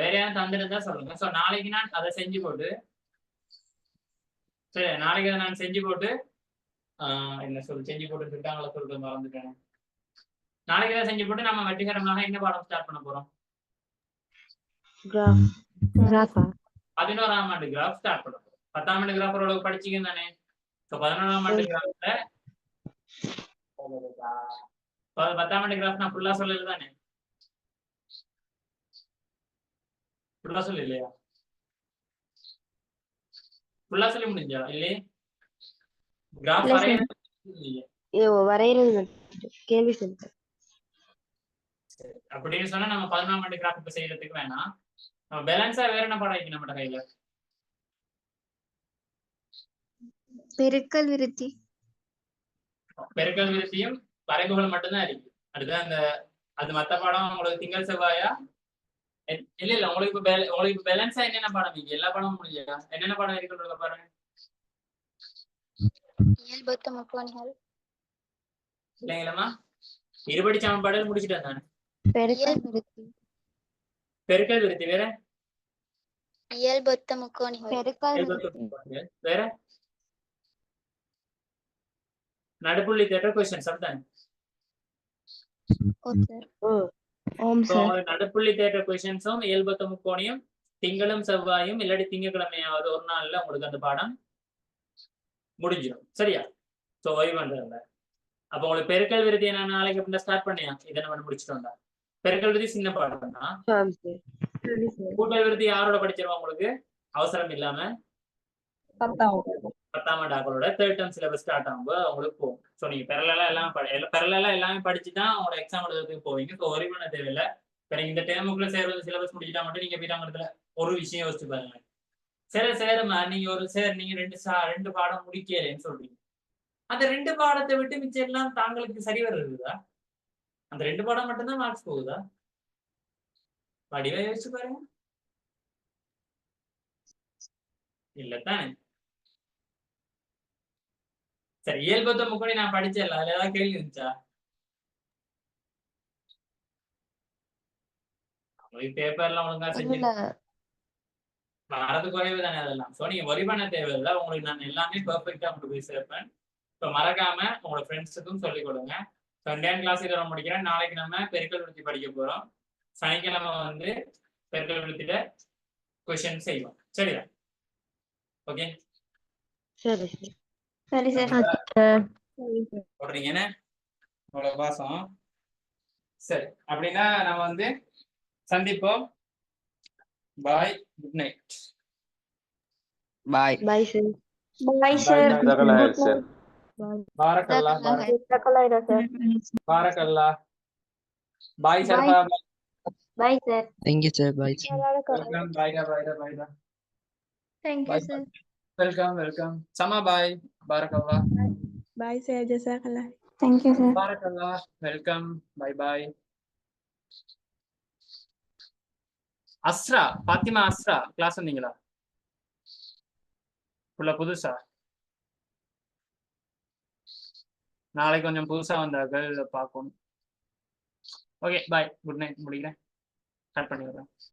வேற யாரும் தந்துருந்தா சொல்லுங்க சோ நாளைக்கு நான் அதை செஞ்சு போட்டு சரி நாளைக்கு அதை நான் செஞ்சு போட்டு என்ன செஞ்சு போட்டு இருக்காங்களா சொல்லிட்டு மறந்துட்டேன் நாளைக்கு அதை செஞ்சு போட்டு நம்ம வெற்றிகரமாக என்ன பாடம் ஸ்டார்ட் பண்ண போறோம் 11ஆம் ஆண்டு கிராஃப் ஸ்டார்ட் பண்ண போறோம் 10ஆம் ஆண்டு கிராஃப் ஓரளவு படிச்சீங்க தானே 11ஆம் ஆண்டு கிராஃப்ல 10ஆம் ஆண்டு கிராஃப் நான் ஃபுல்லா சொல்லல தானே ஃபுல்லா சொல்ல இல்லையா ஃபுல்லா சொல்லி முடிஞ்சா இல்லையே கிராஃப் வரையறது கேள்வி சொல்லுங்க அப்படின்னு சொன்னா நம்ம 11ஆம் ஆண்டு கிராஃப் இப்ப செய்யறதுக்கு வேணாம் நம்ம பேலன்ஸா வேற என்ன பாடம் இருக்கு நம்ம கையில பெருக்கல் விருத்தி பெருக்கல் விருத்தியும் வரைவுகள் மட்டும்தான் இருக்கு அடுத்து அந்த அது மத்த பாடம் உங்களுக்கு திங்கள் செவ்வாயா இல்ல உங்களுக்கு பேலன்ஸா என்னென்ன பாடம் இருக்கு எல்லா பாடமும் முடிஞ்சா என்னென்ன பாடம் இருக்குன்றத பாருங்க இயல்பொத்த முக்கோணிகள் இல்லைங்களா இருபடி சமன்பாடுகள் முடிச்சுட்டு தானே பெருக்கல் விருத்தி பெருக்கல் விருத்தி வேற இயல்பொத்த முக்கோணிகள் வேற நடுப்புள்ளி தேற்ற கொஸ்டின்ஸ் அப்படித்தானே நடுப்புள்ளி தேற்ற கொஸ்டின்ஸும் இயல்பொத்த முக்கோணியும் திங்களும் செவ்வாயும் இல்லாட்டி திங்கக்கிழமையாவது ஒரு நாள்ல உங்களுக்கு அந்த பாடம் முடிஞ்சிடும் சரியா சோ ஓய்வு பண்றதுல அப்ப உங்களுக்கு பெருக்கல் விருத்தியை நான் நாளைக்கு அப்படின்னா ஸ்டார்ட் பண்ணியா இதை நம்ம முடிச்சுட்டோம்டா பெருக்கல் விருத்தி சின்ன பாடம் தான் கூட்டல் விருத்தி யாரோட படிச்சிருவோம் உங்களுக்கு அவசரம் இல்லாம 10ஆம் ஆண்டு ஆக்களோட 3rd term சிலபஸ் ஸ்டார்ட் ஆகும்போது உங்களுக்கு போகும் ஸோ நீங்க பெரலா எல்லாமே படிச்சுதான் உங்களோட எக்ஸாம் எழுதுறதுக்கு போவீங்க ஸோ ஒரே பண்ண தேவையில்லை இப்போ நீங்க இந்த டேமுக்குள்ள சேர்வது சிலபஸ் முடிச்சுட்டா மட்டும் நீங்க பீட்டாங்கத்துல ஒரு விஷயம் யோசிச்சு பாருங்க சேருமா நீங்க நீங்க ரெண்டு பாடம் முடிக்கலன்னு சொல்றீங்க அந்த 2 பாடத்தை விட்டு மிச்சம் எல்லாம் தாங்களுக்கு சரி வருதா அந்த 2 பாடம் மட்டும்தான் மார்க்ஸ் போகுதா வடிவா யோசிச்சு பாருங்க இல்லத்தானே சரி இயல்பொத்த முக்கோணி நான் படிச்சேன்ல அதுல ஏதாவது கேள்வி இருந்துச்சா பேப்பர்லாம் ஒழுங்கா செஞ்சு வரது குறைவு தானே அதெல்லாம் சோ நீங்க ஒரி பண்ண தேவையில்லை உங்களுக்கு நான் எல்லாமே பெர்ஃபெக்டா கொண்டு போய் சேர்ப்பேன் இப்ப மறக்காம உங்களோட ஃப்ரெண்ட்ஸுக்கும் சொல்லிக் கொடுங்க சண்டேன் கிளாஸ் இதெல்லாம் முடிக்கிறேன் நாளைக்கு நம்ம பெருக்கல் விருத்தி படிக்க போறோம் சனிக்கிழமை வந்து பெருக்கல் விருத்தில கொஸ்டின் செய்வோம் சரியா ஓகே சரி சரி சார் போடுறீங்க என்ன அவ்வளவு பாசம் சரி அப்படின்னா நம்ம வந்து சந்திப்போம் bye good night bye bye sir bye sir பாரக்கல்லா பாரக்கல்லா bye sir bye sir thank you sir bye sir பாய்டா Thank you, sir. வெல்கம் சமா பாய். பாரக்கல்லா. பாய் சார், ஜஸாக்கல்லாஹ். Thank you, sir. பாரக்கல்லா. Welcome. Bye. Azra, Fathima Azra class வந்தீங்களா? உள்ள புதுசா? நாளைக்கு கொஞ்சம் புதுசா வந்தார்கள் பார்க்கணும். ஓகே பாய், குட் நைட், முடிக்கிறேன், கட் பண்ணிடுறேன்.